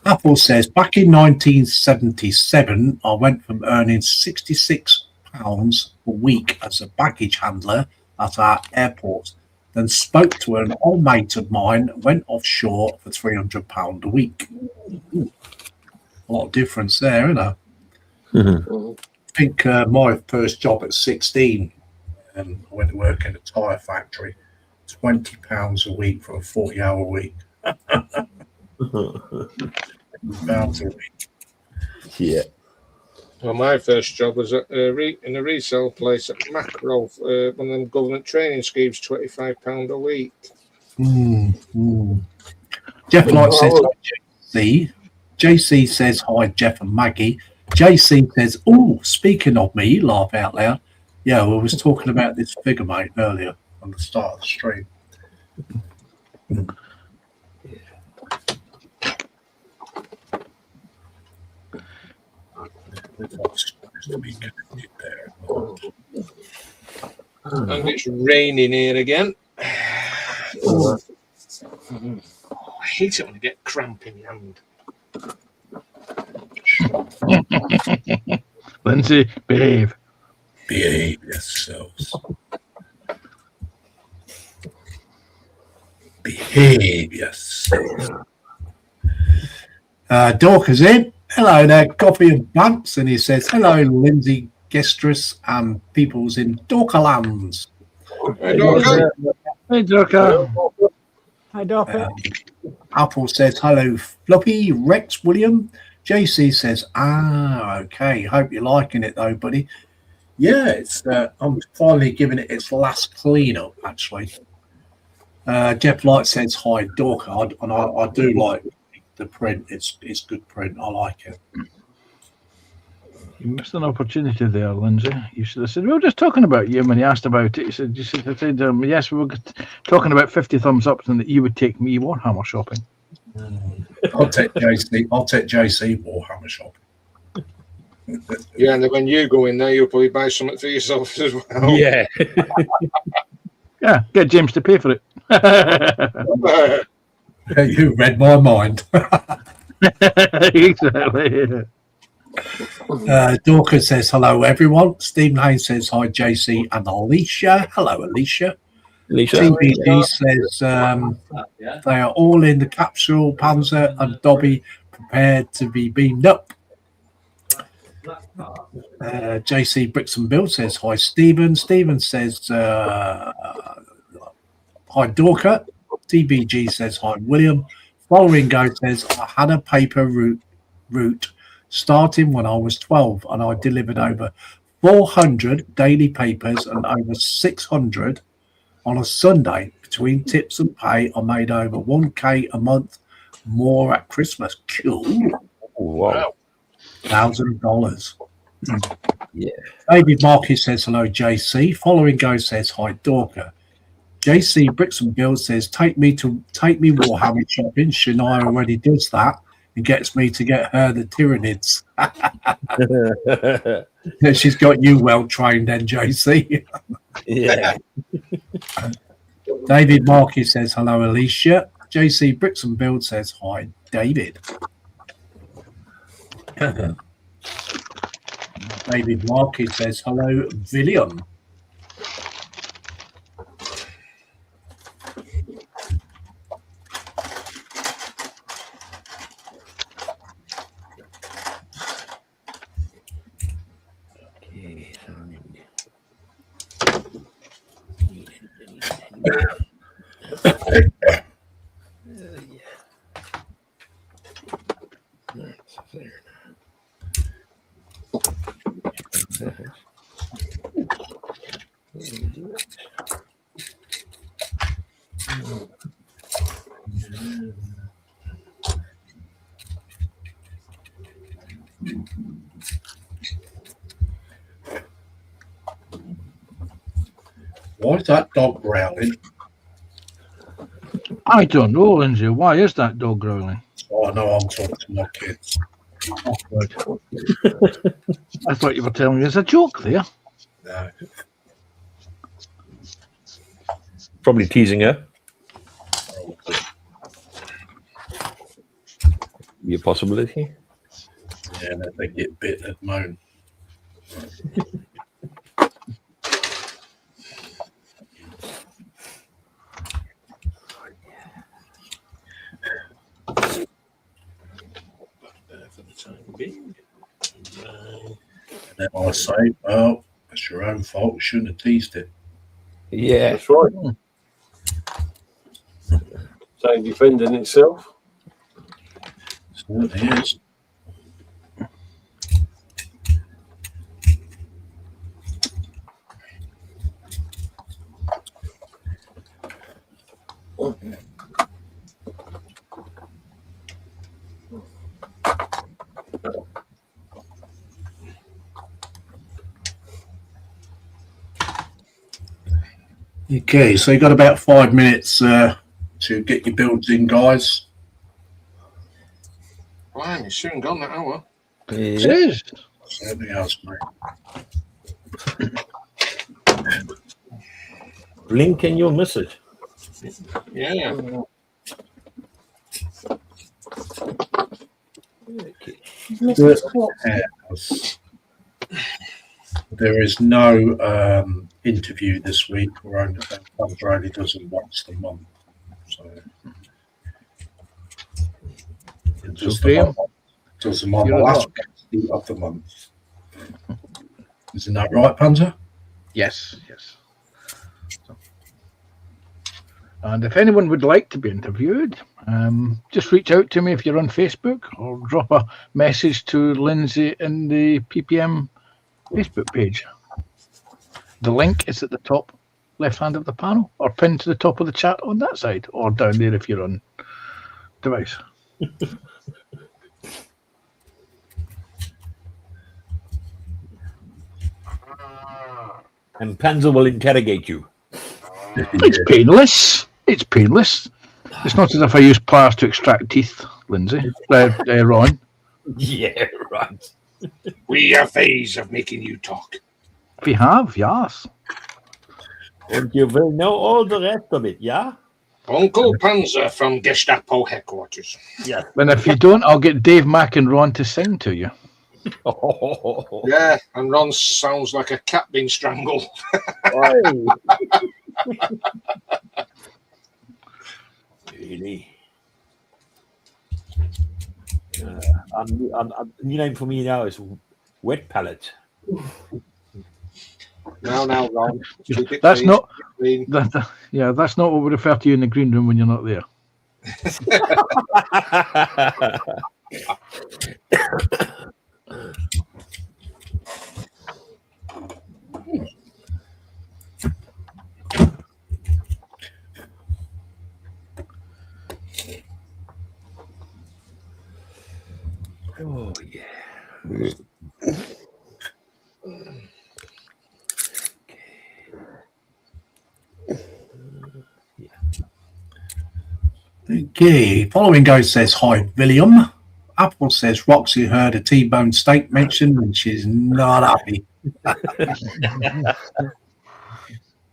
A: Apple says, back in 1977, I went from earning £66 a week as a baggage handler at our airport, then spoke to an old mate of mine, went offshore for £300 a week. Ooh, a lot of difference there, isn't there? I think my first job at 16, I went to work in a tyre factory, £20 a week for a 40-hour week. £20 a week.
D: Yeah.
C: Well, my first job was at in a resale place at Macro, one of them government training schemes, £25 a week.
A: Jeff Light says, hi, JC says, hi, Jeff and Maggie. JC says, oh, speaking of me, laugh out loud. Yeah, we was talking about this figure, mate, earlier on the start of the stream. To be connected there.
C: And it's raining here again. I hate it when I get cramp in the hand.
B: Lindsay, behave.
A: Behave yourselves. Behave yourselves. Dorcas in. Hello there, Coffee and Bumps. And he says, hello, Lindsay Gestress and peoples in Dorkerlands.
C: Hey, Dorca.
B: Hey, Dorca.
G: Hi, Dorca.
A: Apple says, hello, Floppy, Rex, William. JC says, okay. Hope you're liking it, though, buddy. Yeah, it's. I'm finally giving it its last clean-up, actually. Jeff Light says, hi, Dorca. And I do like the print. It's good print. I like it.
B: You missed an opportunity there, Lindsay. You should have said, we were just talking about you when he asked about it. You said yes, we were talking about 50 thumbs up and that you would take me Warhammer shopping.
A: I'll take JC Warhammer shopping.
C: Yeah, and then when you go in there, you'll probably buy something for yourself as well.
D: Yeah.
B: Yeah, get James to pay for it.
A: You read my mind.
B: Exactly.
A: Dorcas says, hello, everyone. Stephen Haynes says, hi, JC and Alicia. Hello, Alicia. TBG says, they are all in the capsule, Panzer and Dobby, prepared to be beamed up. JC Bricks and Bill says, hi, Stephen. Stephen says, hi, Dorca. TBG says, hi, William. Following Go says, I had a paper route starting when I was 12 and I delivered over 400 daily papers and over 600 on a Sunday. Between tips and pay, I made over 1K a month more at Christmas. Cool.
D: Oh, wow.
A: $1,000.
D: Yeah.
A: David Marquis says hello, JC. Following Go says hi, Dorker. JC Bricks and Build says take me Warhammer shopping. Shania already does that and gets me to get her the Tyranids. She's got you well trained then, JC.
D: Yeah.
A: David Marquis says hello, Alicia. JC Bricks and Build says hi, David. David Marquis says hello, William. Why is that dog growling?
B: I don't know, Lindsay. Why is that dog growling?
A: Oh, no, I'm talking to my kids.
B: Oh, good. I thought you were telling me there's a joke there.
A: No.
D: Probably teasing her. Be a possibility.
A: Yeah, they get bit at the moment.
C: For the time being.
A: And then I say, well, it's your own fault. You shouldn't have teased it.
D: Yeah.
E: That's right. So defending itself.
A: Certainly is. Okay, so you got about 5 minutes to get your builds in, guys.
C: Wow, it's soon gone that hour.
B: It is.
A: Certainly has, mate.
D: Blink and you'll miss it.
C: Yeah.
A: There is no interview this week. Panzer only does them once a month. So it does them on the last Wednesday of the month. Isn't that right, Panzer?
B: Yes, yes. And if anyone would like to be interviewed, just reach out to me if you're on Facebook or drop a message to Lindsay in the PPM Facebook page. The link is at the top left hand of the panel or pinned to the top of the chat on that side or down there if you're on device.
D: And Panzer will interrogate you.
B: It's painless. It's painless. It's not as if I use pliers to extract teeth, Lindsay. Ron.
D: Yeah, right.
C: We have ways of making you talk.
B: We have, yes.
D: And you will know all the rest of it, yeah?
C: Uncle Panzer from Gestapo headquarters.
D: Yes.
B: And if you don't, I'll get Dave, Mac, and Ron to sing to you.
C: Yeah, and Ron sounds like a cat being strangled.
D: Really? New name for me now is Wet Palate.
C: Now, Ron.
B: That's not. That's not what we refer to you in the green room when you're not there.
D: Oh yeah.
A: Okay. Following Ghost says, hi, William. Apple says, Roxy heard a T-bone steak mentioned and she's not happy.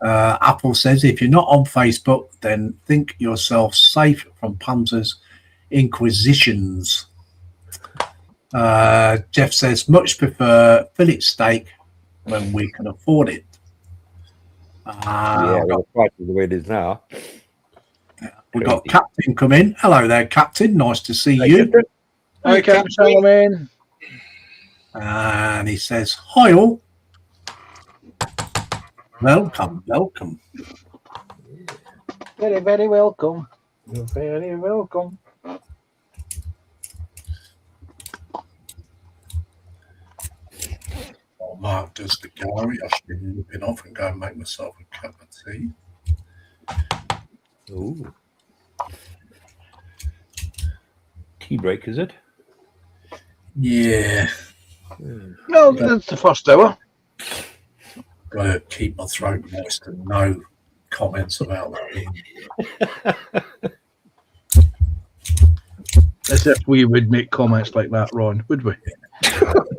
A: Apple says, if you're not on Facebook, then think yourself safe from punters' inquisitions. Jeff says, much prefer fillet steak when we can afford it.
D: Yeah, well, the price is the way it is now.
A: We've got Captain come in. Hello there, Captain. Nice to see
D: Hey,
A: you.
D: Captain.
B: Hi, Captain Solomon.
A: And he says, hi all. Welcome, welcome.
B: Very, very welcome. You're very welcome.
A: While Mark does the gallery, I should be nipping off and go and make myself a cup of tea.
D: Ooh. Tea break, is it?
A: Yeah,
B: No, that's the first hour.
A: got to keep my throat moist and no comments about that.
B: As if we would make comments like that, Ron, would we?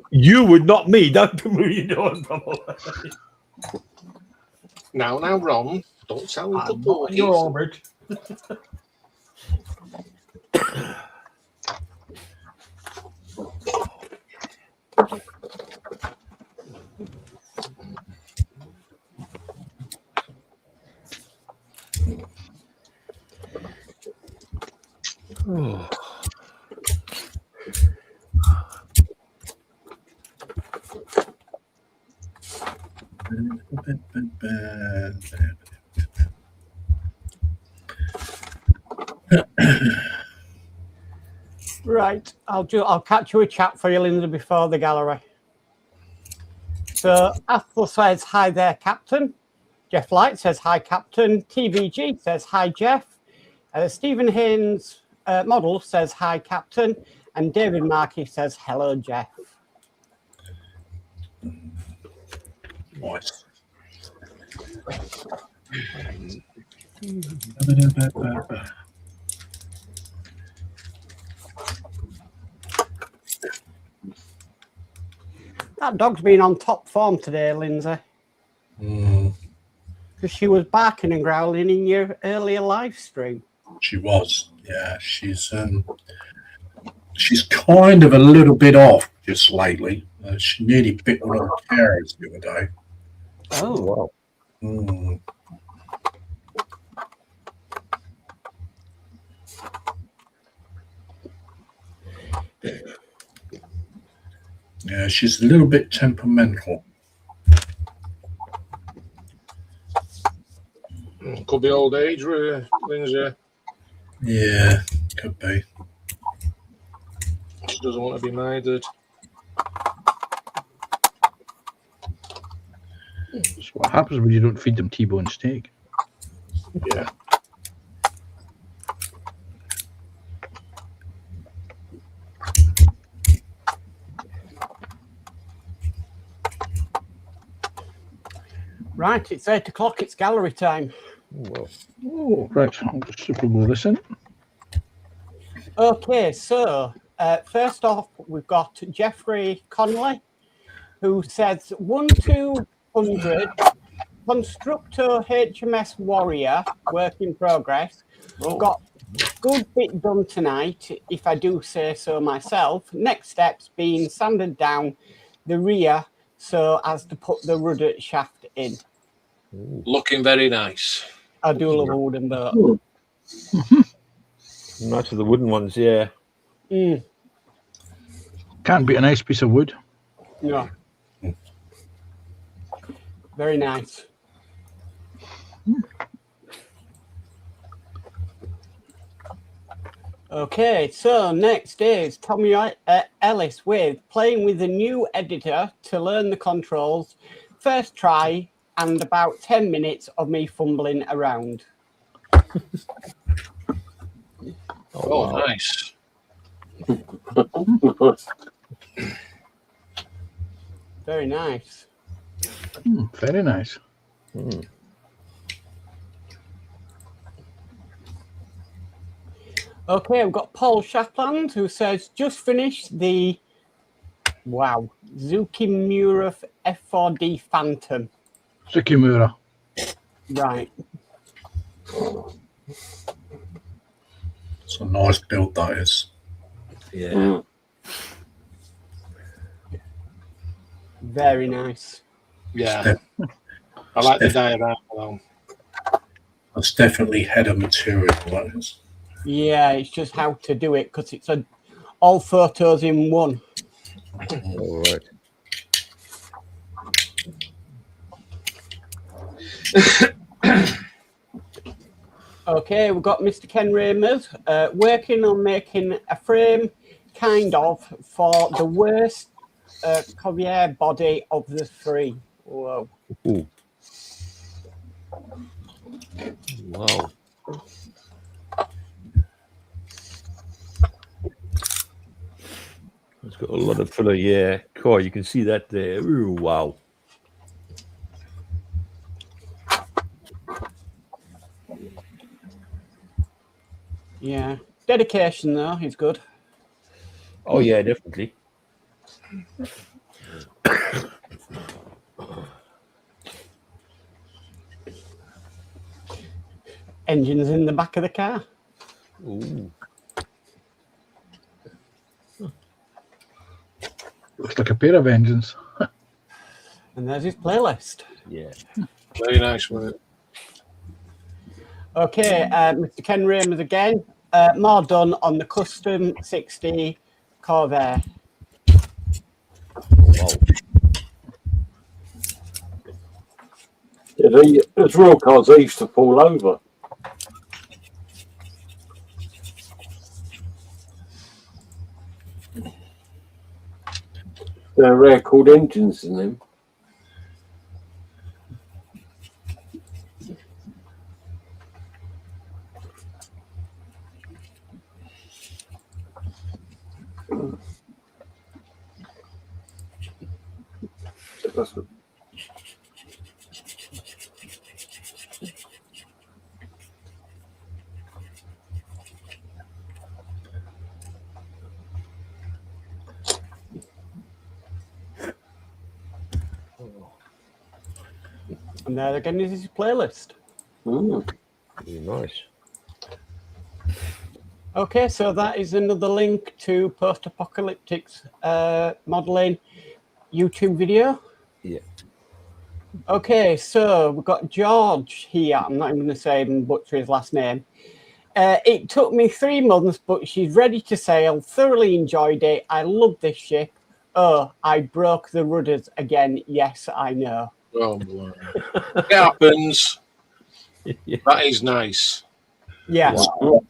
D: You would, not me. Don't move your door.
C: Now, Ron, don't sound like a
D: You're
C: porky.
D: Albert. Oh.
F: Right, I'll catch you a chat for you, Linda, before the gallery. So Athel says hi there, Captain. Jeff Light says hi, Captain. TVG says hi, Jeff. Stephen Haynes model says hi, Captain, and David Markey says hello, Jeff.
A: Nice.
F: That dog's been on top form today, Lindsay, because she was barking and growling in your earlier live stream.
A: She was, yeah. She's kind of a little bit off just lately. She nearly bit one of the carers the other day.
F: Oh,
D: Wow.
A: Mm. Yeah, she's a little bit temperamental.
C: Could be old age, Lindsay.
A: Yeah, could be.
C: She doesn't want to be minded.
B: That's what happens when you don't feed them T-bone steak.
C: Yeah.
F: right, it's 8 o'clock, it's gallery time.
D: Well,
B: Oh, right. I'll just super this in.
F: Okay, so first off, we've got Jeffrey Connolly, who says 1-200 Constructor HMS Warrior, work in progress. Got good bit done tonight, if I do say so myself. Next steps being sanded down the rear so as to put the rudder shaft in.
C: Looking very nice.
F: I do love a wooden boat.
D: nice of the wooden ones, yeah.
F: Mm,
B: Can't beat a nice piece of wood.
F: no. Very nice. Okay, so next is Tommy Ellis with playing with the new editor to learn the controls. First try and about 10 minutes of me fumbling around.
C: Oh, nice.
F: Very nice.
B: Very nice.
F: Okay, we've got Paul Shapland who says, just finished the, wow, Zukimura F4D Phantom.
B: Tsukimura.
F: Right.
A: It's a nice build, that is.
D: Yeah.
F: Very nice.
C: Yeah. I like the diorama though.
A: That's definitely header material, that is.
F: Yeah, it's just how to do it because it's all photos in one.
D: All right.
F: Okay, we've got Mr. Ken Ramers working on making a frame, kind of, for the worst Collier body of the three. Whoa.
D: Ooh. Wow. It's got a lot of filler, yeah. Cool, you can see that there. Ooh, wow.
F: Yeah. Dedication, though, is good.
D: Oh, yeah, definitely.
F: Engines in the back of the car.
D: Ooh.
B: Looks like a pair of engines.
F: And there's his playlist.
D: Yeah.
C: Very nice work.
F: Okay, Mr. Ken Ramers again. More done on the custom 60 Corvair.
D: Wow.
E: Yeah, those rail cars, they used to fall over. They're rare called engines in them.
F: And there again is his playlist.
D: Very nice.
F: Okay, so that is another link to Post-Apocalyptic's modelling YouTube video.
D: Yeah.
F: Okay, so we've got George here. I'm not even going to say and butcher his last name. It took me 3 months, but she's ready to sail. Thoroughly enjoyed it. I love this ship. Oh, I broke the rudders again. Yes, I know.
C: Oh, boy. It happens.
D: Yeah.
C: That is nice.
F: Yeah.
E: Wow.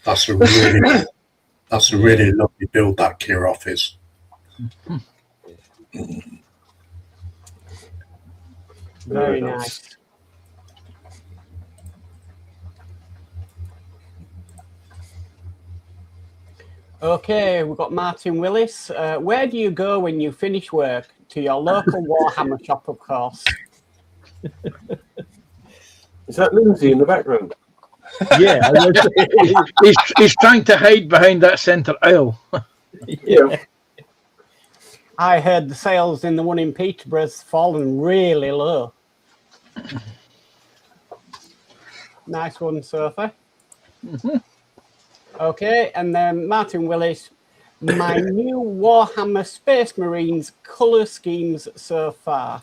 A: That's a really lovely build, that Kirov is.
F: Very nice. Okay, we've got Martin Willis. Where do you go when you finish work? To your local Warhammer shop, of course.
E: Is that Lindsay in the background?
B: Yeah, he's trying to hide behind that centre aisle.
E: Yeah.
F: I heard the sales in the one in Peterborough's fallen really low. Nice one, Sophie. Okay, and then Martin Willis. My new Warhammer Space Marines colour schemes so far.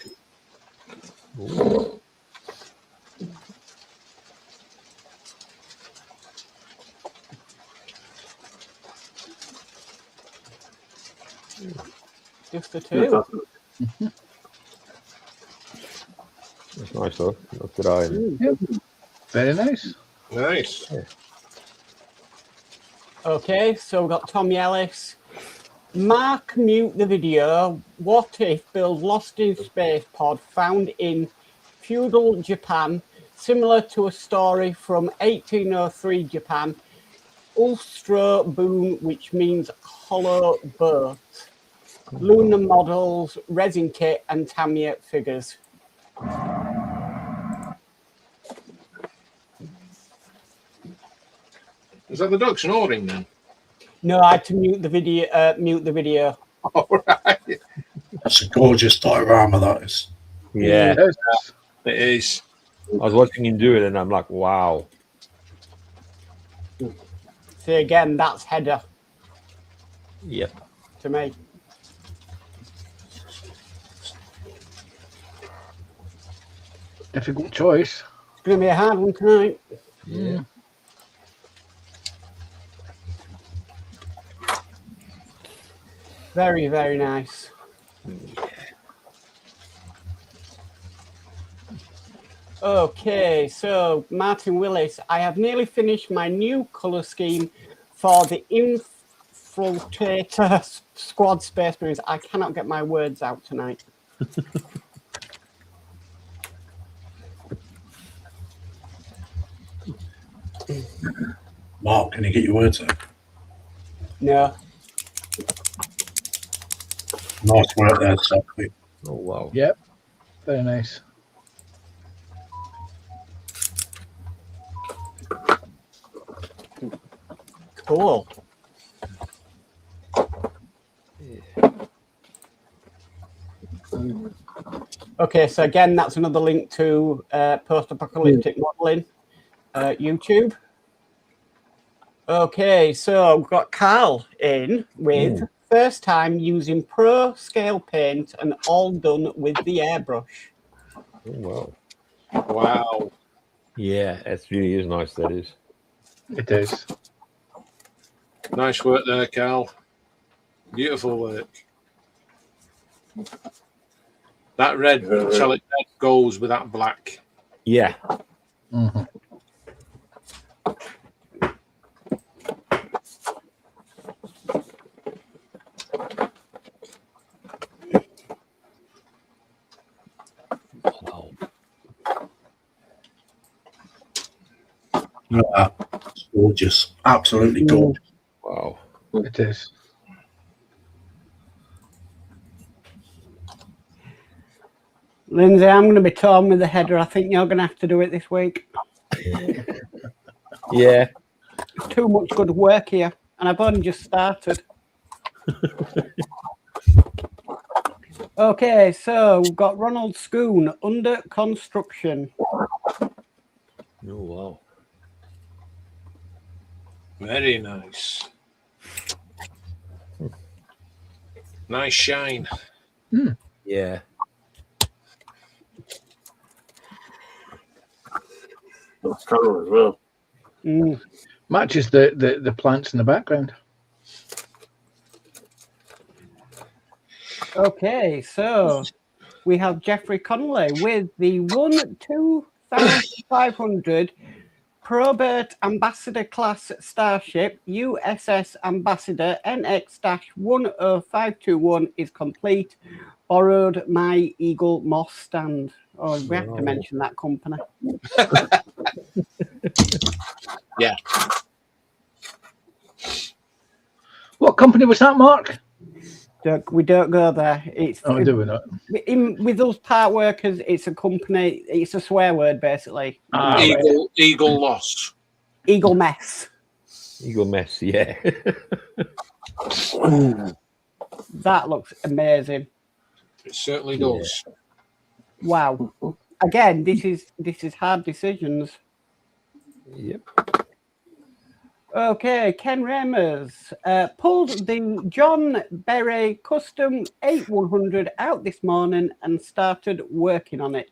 F: Just the two.
D: That's nice, though. Look at that.
B: Very nice.
C: Nice.
F: Okay, so we've got Tommy Ellis. Mark, mute the video. What if build Lost in Space pod found in feudal Japan, similar to a story from 1803 Japan, Ulstra Boom, which means hollow boat. Lunar models, resin kit, and Tamiya figures.
C: Is that the duck snoring then?
F: No, I had to mute the video.
C: All right.
A: That's a gorgeous diorama, that is.
D: Yeah.
B: Yes.
C: It is.
D: I was watching him do it, and I'm like, wow.
F: See, again, that's header
D: Yep.
F: to me.
B: Difficult choice.
F: It's going to be a hard one tonight.
D: Yeah.
F: Very, very nice. Okay, so Martin Willis, I have nearly finished my new colour scheme for the Infiltrator Squad Space Marines. I cannot get my words out tonight.
A: Mark, can you get your words out?
F: No.
A: Nice work there, Sophie.
D: Oh, wow.
B: Yep. Very nice.
F: Cool. Okay, so again, that's another link to post-apocalyptic modelling YouTube. Okay, so we've got Carl in with first time using pro scale paint and all done with the airbrush.
D: Oh, wow.
C: Wow.
D: Yeah, that really is nice, that is.
B: It is.
C: Nice work there, Carl. Beautiful work. That red, solid red goes with that black.
D: Yeah.
B: Mm-hmm.
D: Wow.
A: Look at that. It's gorgeous. Absolutely gorgeous.
D: Wow.
B: It is.
F: Lindsay, I'm going to be torn with the header. I think you're going to have to do it this week.
D: Yeah.
F: Too much good work here, and I've only just started. Okay, so we've got Ronald Schoon under construction.
D: Oh, wow.
C: Very nice. Nice shine.
D: Yeah.
E: That's colour as well.
F: Mm.
B: Matches the plants in the background.
F: Okay, so we have Jeffrey Connolly with the 2500 Probert Ambassador class starship USS Ambassador NX-10521 is complete. Borrowed my Eagle Moss stand. Oh, we have to mention that company.
C: Yeah.
B: What company was that, Mark?
F: We don't go there. It's
B: Oh, do we not?
F: with those part workers. It's a company. It's a swear word, basically.
B: Ah,
C: Eagle loss.
F: Eagle Mess.
D: Eagle mess, yeah.
F: That looks amazing.
C: It certainly does.
F: Wow. Again, this is hard decisions.
D: Yep.
F: Okay, Ken Ramers pulled the John Berry Custom 8100 out this morning and started working on it.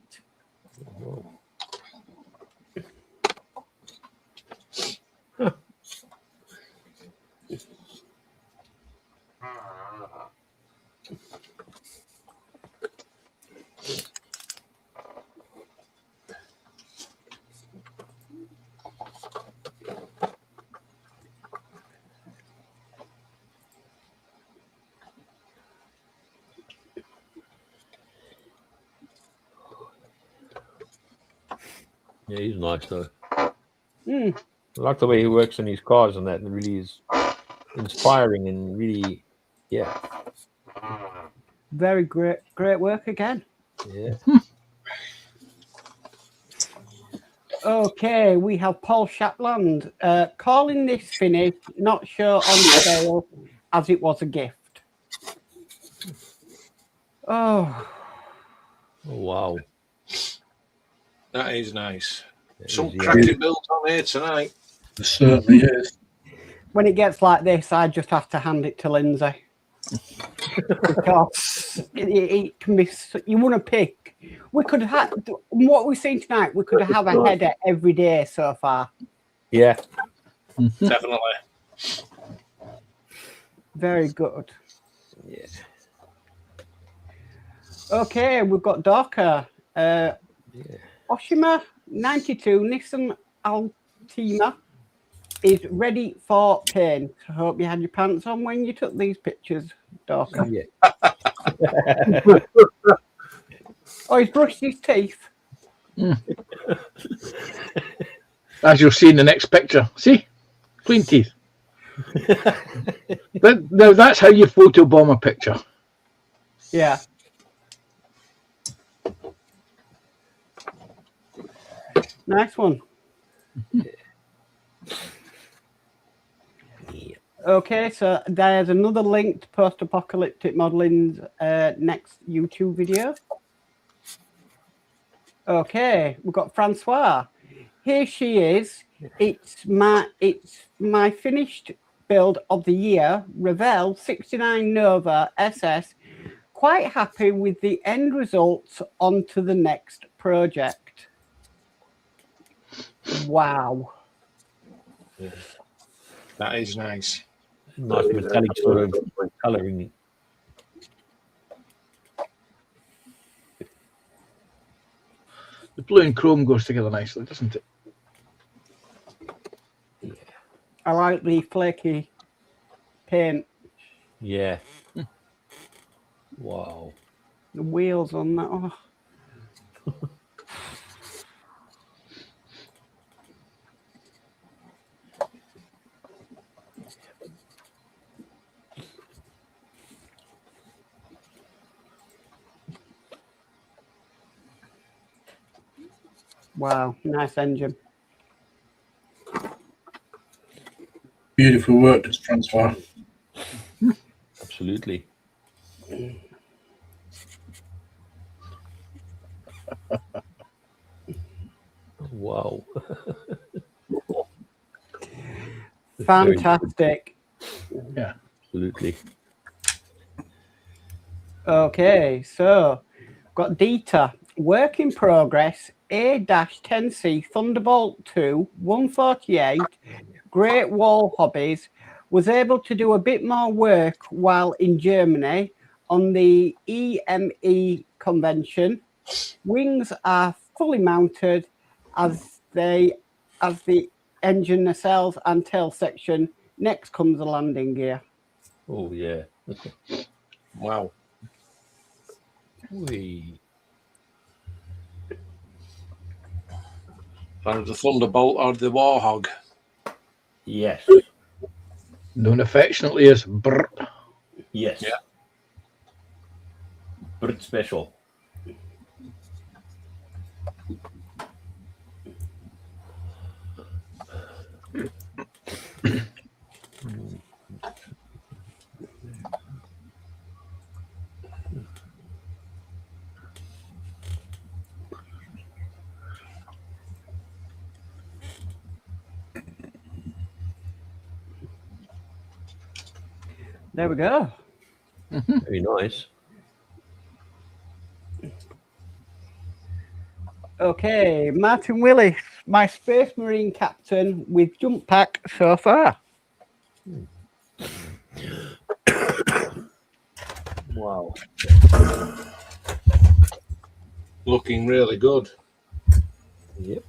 D: Yeah, he's nice though.
F: Mm.
D: like the way he works on his cars and that. It really is inspiring and really, yeah,
F: Very great work again.
D: yeah.
F: Okay, we have Paul Shapland calling this finish not sure on sale as it was a gift. Oh,
D: Oh, wow.
C: That is nice.
D: That
C: Some
D: is, yeah.
C: cracking builds on here tonight.
A: It certainly is.
F: when it gets like this, I just have to hand it to Lindsay. Because it can be, you want to pick. We could have, what we've seen tonight, we could have a header every day so far.
D: Yeah.
C: Definitely.
F: Very good.
D: Yeah.
F: Okay, we've got Dorka. Oshima 92 Nissan Altima is ready for paint. I hope you had your pants on when you took these pictures, Dorka.
D: Yeah.
F: Oh, he's brushed his teeth.
B: As you'll see in the next picture. See? Clean teeth. Now that's how you photobomb a picture.
F: Yeah. Nice one. Okay, so there's another link to post-apocalyptic modeling's next YouTube video. Okay, we've got Francois. Here she is. It's my finished build of the year, Revell 69 Nova SS. Quite happy with the end results. On to the next project. Wow.
C: That is nice.
D: Nice metallic sort of colouring.
B: The blue and chrome goes together nicely, doesn't it?
F: I like the flaky paint.
D: Yeah. Wow.
F: The wheels on that. Oh. Wow, nice engine.
A: Beautiful work, this Francois.
D: Absolutely. Wow.
F: Fantastic.
B: Yeah.
D: Absolutely.
F: Okay, so got Dita. Work in progress. A-10C Thunderbolt 2 148 Great Wall Hobbies was able to do a bit more work while in Germany on the EME convention. Wings are fully mounted as the engine nacelles and tail section. Next comes the landing gear.
D: Oh, yeah.
C: Wow.
D: Whee.
C: And the Thunderbolt or the Warhog.
D: Yes.
B: Known affectionately as Brr.
D: Yes.
C: Yeah.
D: Brit special.
F: There we go.
D: Very nice.
F: Okay, Martin Willis, my Space Marine captain with jump pack so far.
D: Wow.
C: Looking really good.
D: Yep.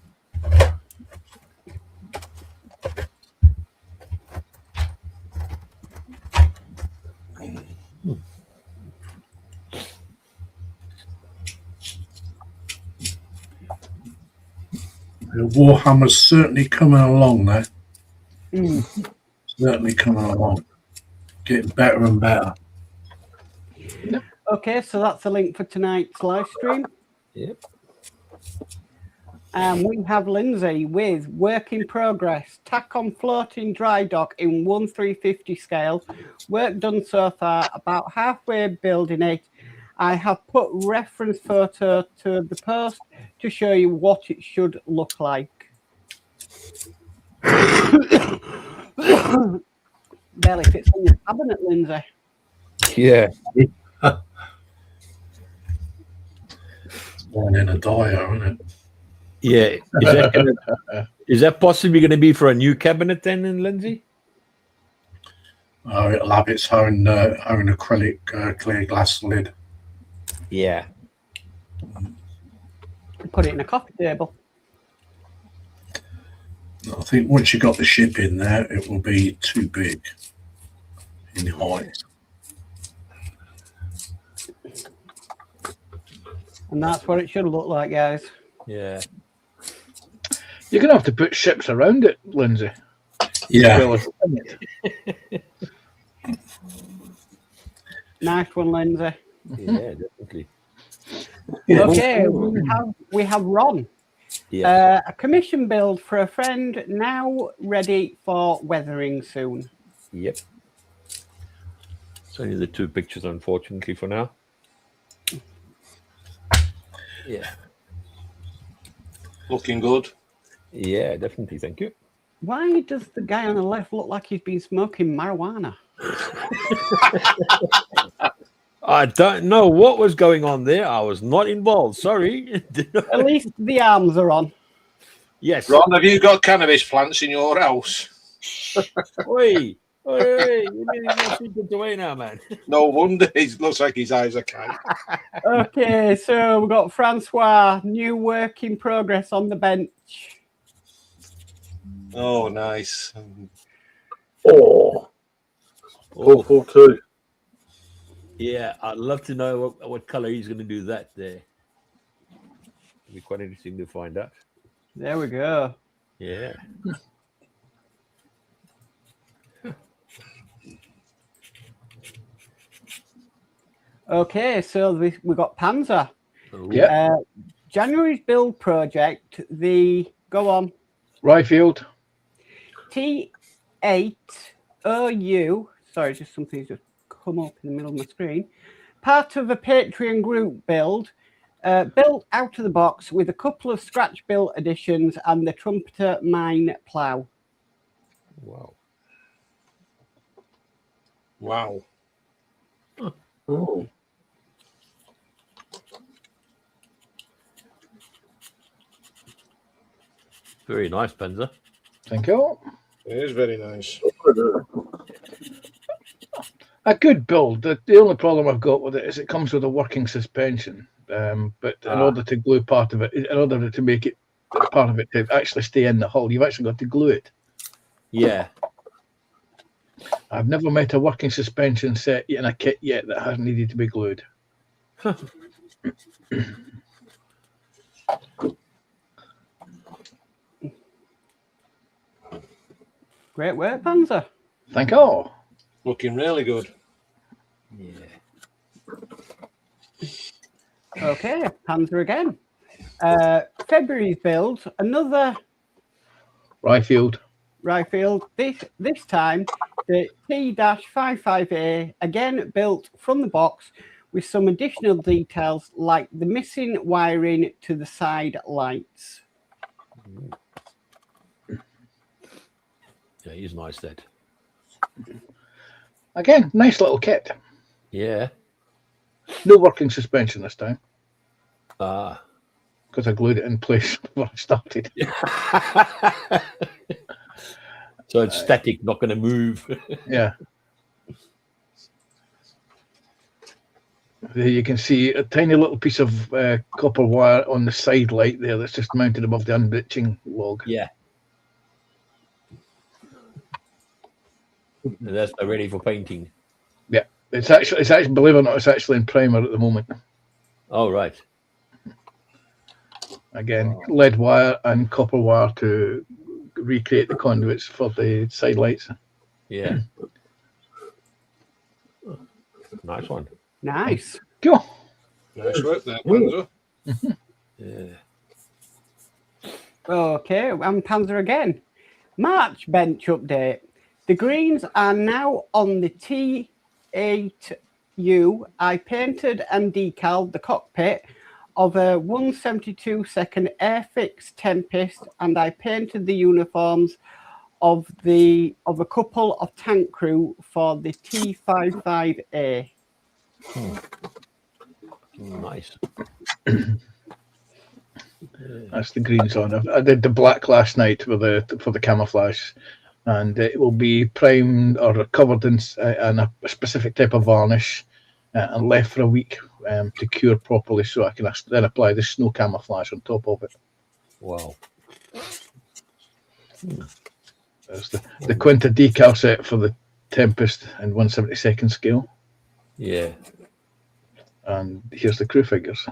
A: The Warhammer's certainly coming along now. Certainly coming along. Getting better and better.
F: Okay, so that's the link for tonight's live stream.
D: Yep.
F: And we have Lindsay with work in progress, tack on floating dry dock in 1/350 scale. Work done so far, about halfway building it. I have put reference photo to the post to show you what it should look like. Barely fits on your cabinet, Lindsay.
D: Yeah.
A: One in a dyer, isn't it?
D: Yeah. Is that possibly going to be for a new cabinet then, Lindsay?
A: Oh, it'll have its own acrylic clear glass lid.
D: Yeah.
F: Put it in a coffee table.
A: I think once you got the ship in there, it will be too big in height.
F: And that's what it should look like, guys.
D: Yeah.
B: You're going to have to put ships around it, Lindsay.
A: Yeah.
B: Well, it's-
F: Nice one, Lindsay.
D: Yeah, definitely.
F: Okay, we have Ron.
D: Yeah.
F: A commission build for a friend, now ready for weathering soon.
D: Yep. It's only the 2 pictures, unfortunately, for now. Yeah.
C: Looking good.
D: Yeah, definitely. Thank you.
F: Why does the guy on the left look like he's been smoking marijuana?
D: I don't know what was going on there. I was not involved. Sorry.
F: At least the arms are on.
D: Yes.
C: Ron, have you got cannabis plants in your house?
D: Oi. Oi. You mean he's not sleeping away now, man?
C: No wonder. He looks like his eyes are kind.
F: Okay, so we've got Francois, new work in progress on the bench.
C: Oh, nice.
E: Oh, 442.
D: Yeah, I'd love to know what color he's going to do that there. It'll be quite interesting to find out.
F: There we go.
D: Yeah.
F: Okay, so we've got Panzer.
B: Yeah.
F: January's build project, go on,
B: Ryfield.
F: T8OU, sorry, just something's just come up in the middle of my screen. Part of a Patreon group build, built out of the box with a couple of scratch built additions and the Trumpeter mine plough.
D: Wow.
C: Wow.
E: Oh.
D: Very nice, Panzer.
B: Thank you.
C: It is very nice.
B: A good build. The only problem I've got with it is it comes with a working suspension. But in order to glue part of it, in order to make it part of it to actually stay in the hull, you've actually got to glue it.
D: Yeah.
B: I've never met a working suspension set in a kit yet that hasn't needed to be glued.
F: Great work, Panzer.
B: Thank you.
C: Looking really good.
D: Yeah.
F: Okay, Panzer again. February's build, another
B: Ryfield.
F: Ryfield. This time, the T-55A, again built from the box with some additional details like the missing wiring to the side lights.
D: Yeah, he's nice, that.
B: Again, nice little kit.
D: Yeah.
B: No working suspension this time
D: Ah.
B: because I glued it in place before I started.
D: So it's static, not going to move.
B: Yeah. There you can see a tiny little piece of copper wire on the side light there that's just mounted above the unbitching log.
D: Yeah. And that's ready for painting.
B: Yeah. It's actually, believe it or not, it's actually in primer at the moment.
D: Oh, right.
B: Again, lead wire and copper wire to recreate the conduits for the side lights.
D: Yeah. Nice one.
F: Nice.
B: Go.
C: Nice work there, Panzer.
D: Yeah.
F: Okay, and Panzer again. March bench update. The greens are now on the T8U. I painted and decaled the cockpit of a 172-second Airfix Tempest, and I painted the uniforms of a couple of tank crew for the T55A.
D: Nice.
B: That's the greens on. I did the black last night for the camouflage, and it will be primed or covered in a specific type of varnish and left for a week to cure properly, so I can then apply the snow camouflage on top of it.
D: Wow.
B: There's the Quinta decal set for the Tempest and 1/72 scale,
D: Yeah.
B: and here's the crew figures,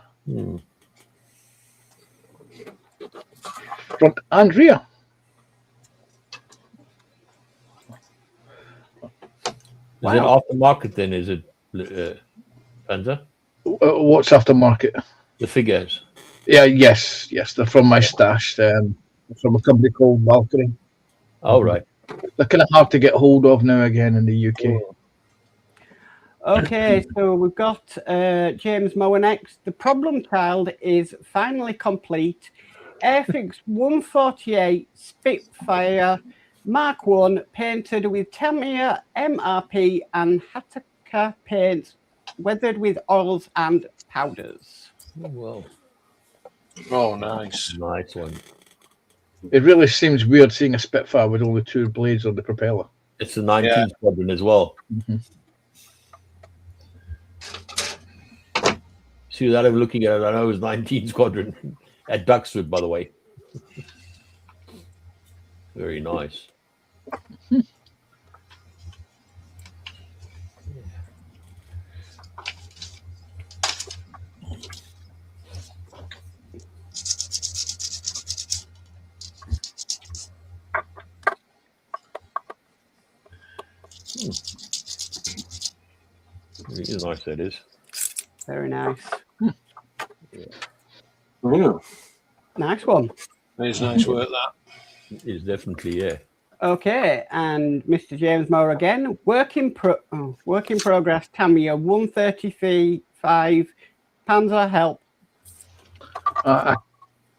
B: front and rear.
D: Is it aftermarket then? Is it Panzer?
B: What's aftermarket?
D: The figures.
B: Yeah, yes, they're from my stash, from a company called Valkyrie.
D: Oh, right.
B: They're kind of hard to get hold of now again in the UK.
F: Okay, so we've got James Mower next. The problem child is finally complete. Airfix 148 Spitfire Mark 1 painted with Tamiya MRP and Hataka paints, weathered with oils and powders.
D: Oh, well.
C: Oh, nice.
D: Nice one.
B: It really seems weird seeing a Spitfire with only 2 blades on the propeller.
D: It's the 19th squadron as well. See, without ever looking at it, I know it was 19th squadron at Duxford, by the way. Very nice. It is nice, that is.
F: Very nice.
E: Yeah.
F: Nice one.
C: It's nice work, that.
D: It is definitely, yeah.
F: Okay, and Mr. James Moore again. Work in progress. Tamiya 135 Panzer help.
B: I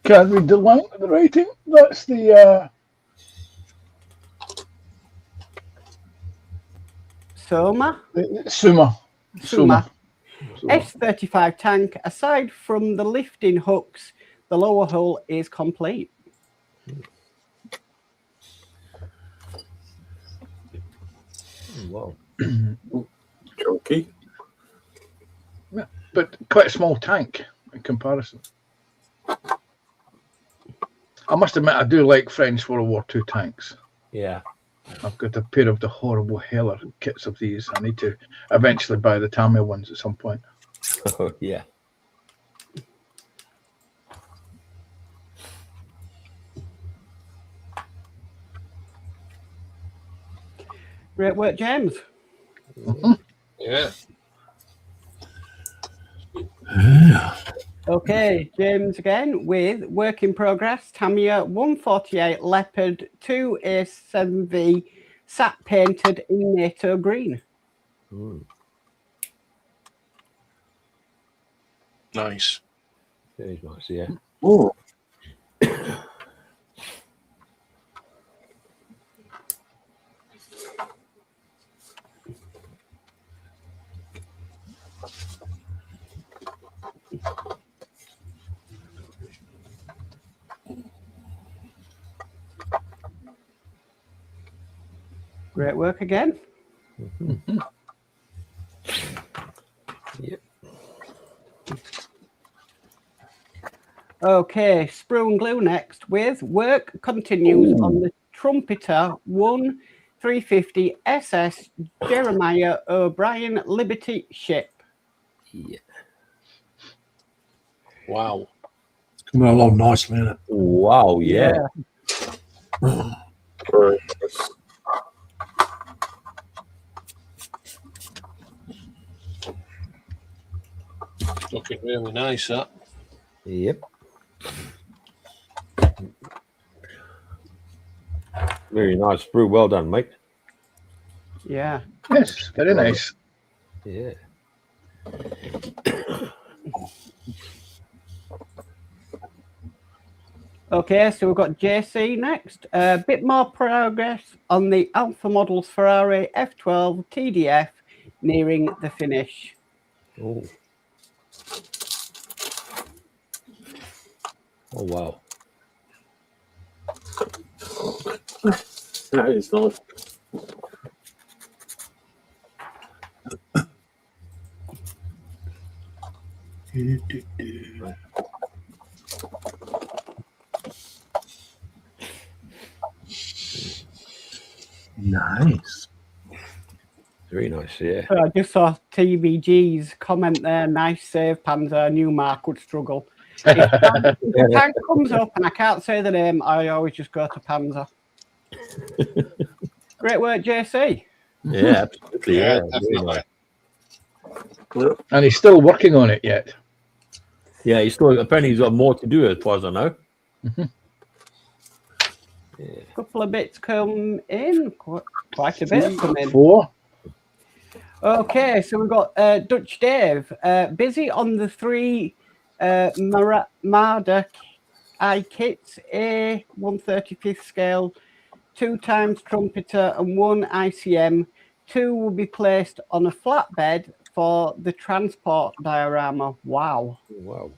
B: can't read the line of the writing. That's the
F: Soma.
B: Suma.
F: S35 tank. Aside from the lifting hooks, the lower hull is complete.
D: Wow.
E: Chunky.
B: But quite a small tank in comparison. I must admit, I do like French World War II tanks.
D: Yeah.
B: I've got a pair of the horrible Heller kits of these. I need to eventually buy the Tamiya ones at some point.
D: Oh, yeah.
F: Great work, James.
C: Yeah.
F: Okay, James again with work in progress. Tamiya 148 Leopard 2A7V sat painted in NATO green.
C: Nice.
D: Very nice, yeah.
E: Oh,
F: Great work again.
D: Yep.
F: Okay, sprue and glue next with work continues on the Trumpeter 1350 SS Jeremiah O'Brien Liberty ship.
D: Yeah.
C: Wow.
A: Coming along nicely, isn't it?
D: Wow, yeah.
E: Very nice.
C: Looking really nice, that.
D: Yep. Very nice brew. Well done, mate.
F: Yeah.
B: Yes, very nice.
D: Yeah.
F: Okay, so we've got JC next. A bit more progress on the Alpha Models Ferrari F12 TDF nearing the finish.
D: Oh. Oh wow.
E: That is nice.
A: Nice.
D: Very nice. Yeah.
F: I just saw TVG's comment there. Nice save, Panzer. I knew Mark would struggle. If tank comes up and I can't say the name, I always just go to Panzer. Great work, JC.
D: Yeah, absolutely.
C: Yeah,
D: Yeah, very
C: definitely.
D: nice.
B: And he's still working on it yet.
D: Yeah, he's still apparently he's got more to do as far as I know.
F: A couple of bits come in. Quite a bit come in.
B: 4.
F: Okay, so we've got Dutch Dave, busy on the 3 Marder I kits, A 135th scale, 2 times trumpeter and 1 ICM. 2 will be placed on a flatbed for the transport diorama. Wow.
D: Wow.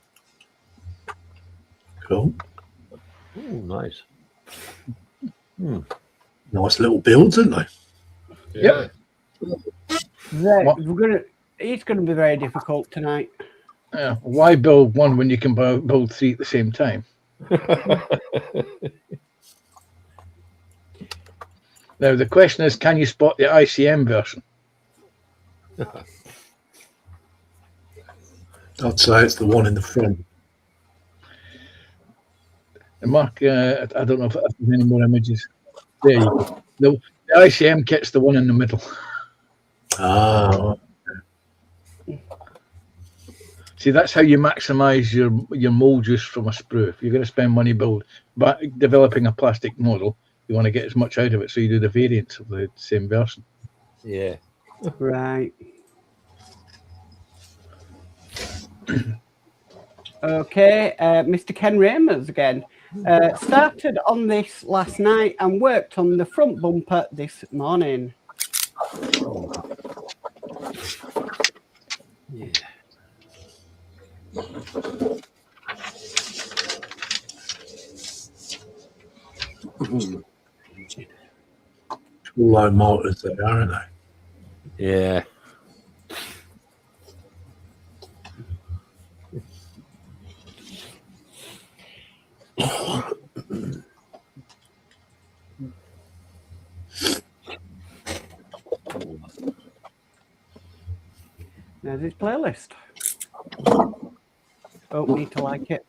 A: Cool.
D: Oh, nice.
A: Nice little builds, aren't they?
C: Yeah.
F: It's going to be very difficult tonight.
B: Yeah. Why build one when you can build 3 at the same time? Now, the question is, can you spot the ICM version?
A: I'd say it's the one in the front.
B: And Mark, I don't know if there's any more images. There you go. The ICM kit's the one in the middle.
A: Ah,
B: See, that's how you maximize your mold use from a sprue. If you're going to spend money developing a plastic model, you want to get as much out of it, so you do the variants of the same version.
D: Yeah.
F: Right. Okay, Mr. Ken Ramers again. Started on this last night and worked on the front bumper this morning.
D: Yeah.
A: all low motors there, aren't they?
D: Yeah.
F: There's his playlist. Oh, need to like it.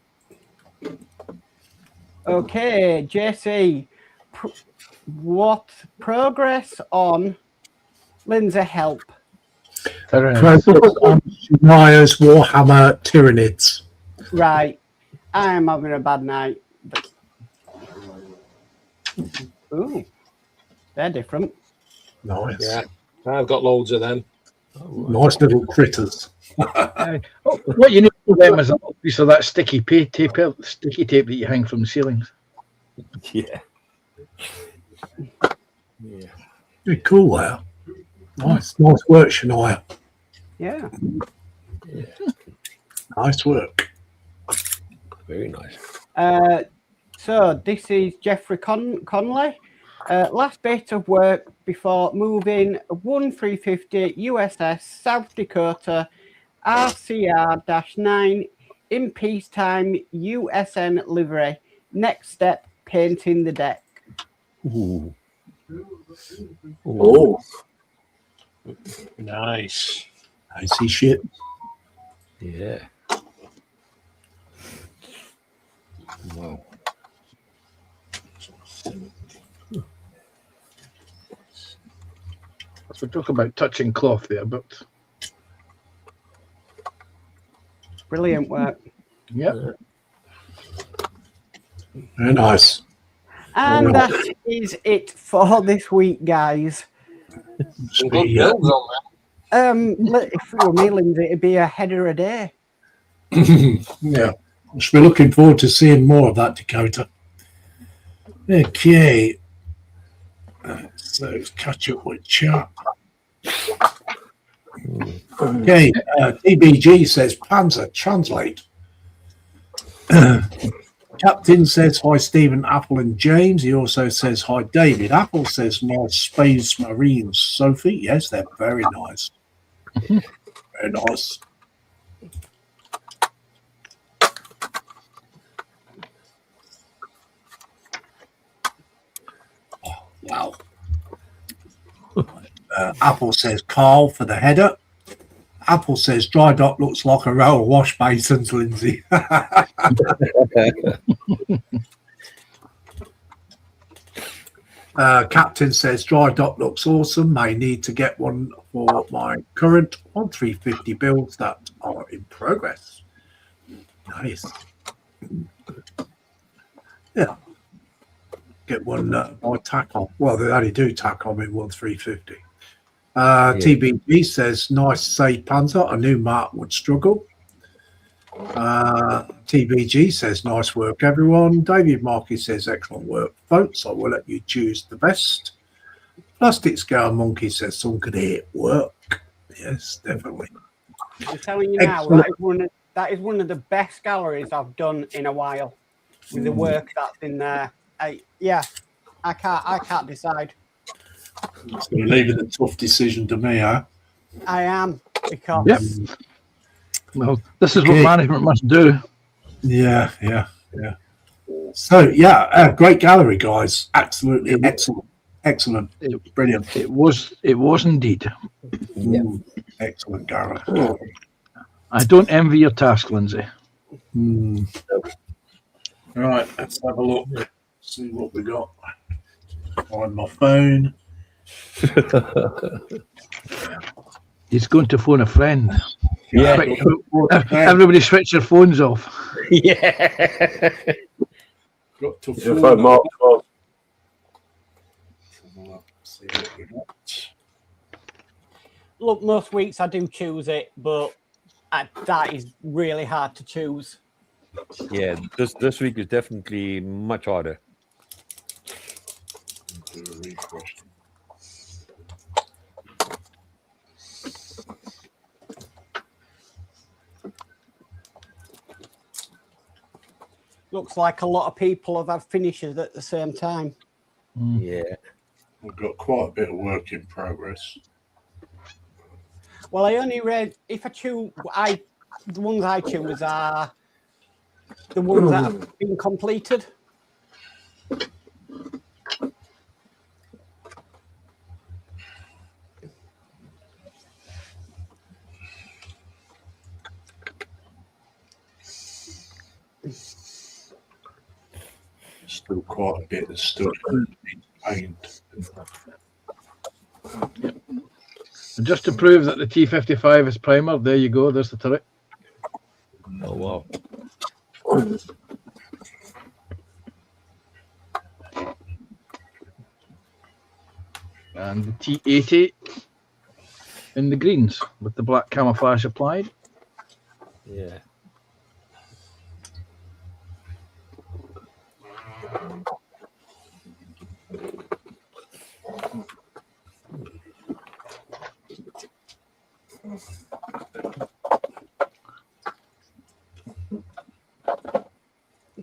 F: Okay, JC, what progress on Lindsay help?
A: Progress on Shania's Warhammer Tyranids.
F: Right, I am having a bad night. But... Ooh, they're different.
A: Nice.
C: Yeah, I've got loads of them.
A: Nice little critters.
B: What you need for them is a piece of that sticky tape that you hang from the ceilings.
D: Yeah. Yeah.
A: Pretty cool there. Nice work, Shania.
F: Yeah.
A: Nice work.
D: Very nice.
F: So this is Jeffrey Conley. Last bit of work before moving 1350 USS South Dakota RCR-9 in peacetime USN livery. Next step, painting the deck.
D: Ooh.
E: Oh,
C: Nice.
A: Icy shit.
D: Yeah. Wow.
B: So talk about touching cloth there, but
F: Brilliant work.
B: yeah.
A: Very nice.
F: And that is it for this week, guys.
C: Some good builds on
F: If it were me, Lindsay, it'd be a header a day.
A: Yeah. I should be looking forward to seeing more of that, Dakota. Okay. So let's catch up with chat. Okay. TBG says Panzer translate. Captain says hi, Stephen, Apple, and James. He also says hi, David. Apple says nice Space Marines. Sophie, yes, they're very nice. Very nice. Oh, wow. Apple says Carl for the header. Apple says dry dock looks like a row of wash basins, Lindsay. Captain says dry dock looks awesome. May need to get one for my current 1350 builds that are in progress. Nice. Yeah. Get one by tackle. Well, they only do tackle in 1350. TBG says nice say Panzer. I knew Mark would struggle. TBG says nice work, everyone. David Markey says excellent work, folks. I will let you choose the best. Plastic Scale Monkey says some could hear work. Yes, definitely.
F: I'm telling you now, that is one of the best galleries I've done in a while. With the work that's in there, I can't decide.
A: So you're leaving a tough decision to me, huh?
F: I am, because
B: Yep. Well, this is what management must do.
A: Yeah. So great gallery, guys. Absolutely excellent. Brilliant.
B: It was indeed.
A: Excellent gallery.
B: I don't envy your task, Lindsay.
A: Right, let's have a look. See what we got. On my phone.
B: He's going to phone a friend.
D: Yeah.
B: Everybody switch their phones off.
D: Yeah.
A: Got to
E: If I mark off.
A: See what we got.
F: look, most weeks I do choose it, but that is really hard to choose.
D: Yeah, this week is definitely much harder.
A: Do a refresh.
F: Looks like a lot of people have had finishes at the same time.
D: Yeah.
A: We've got quite a bit of work in progress.
F: Well, I only read, if I choose, the ones I choose are the ones that have been completed.
A: Still quite a bit of stuff paint.
B: And just to prove that the T55 is primer, there you go. There's the turret.
D: Oh wow.
B: And the T80 in the greens with the black camouflage applied.
D: Yeah.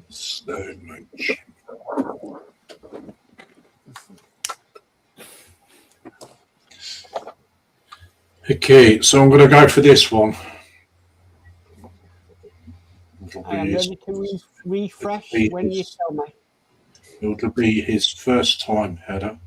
A: Stonehenge. Okay, so I'm going to go for this one.
F: I am ready to refresh when you tell me.
A: It'll be his first time header.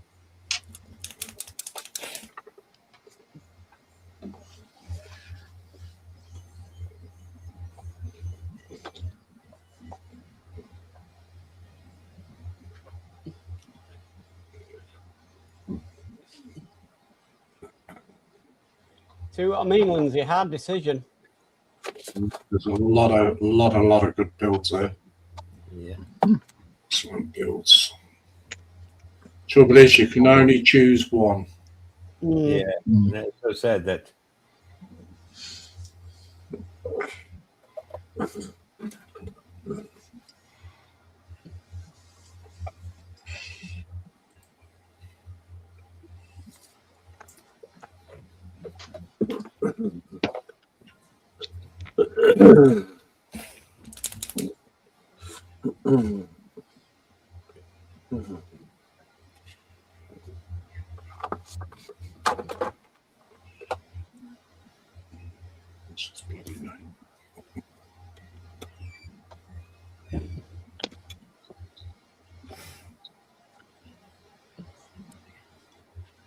F: See what I mean, Lindsay? Hard decision.
A: There's a lot of good builds there.
D: Yeah.
A: Excellent builds. Trouble is, you can only choose one.
F: Mm.
D: Yeah. And it's so sad that.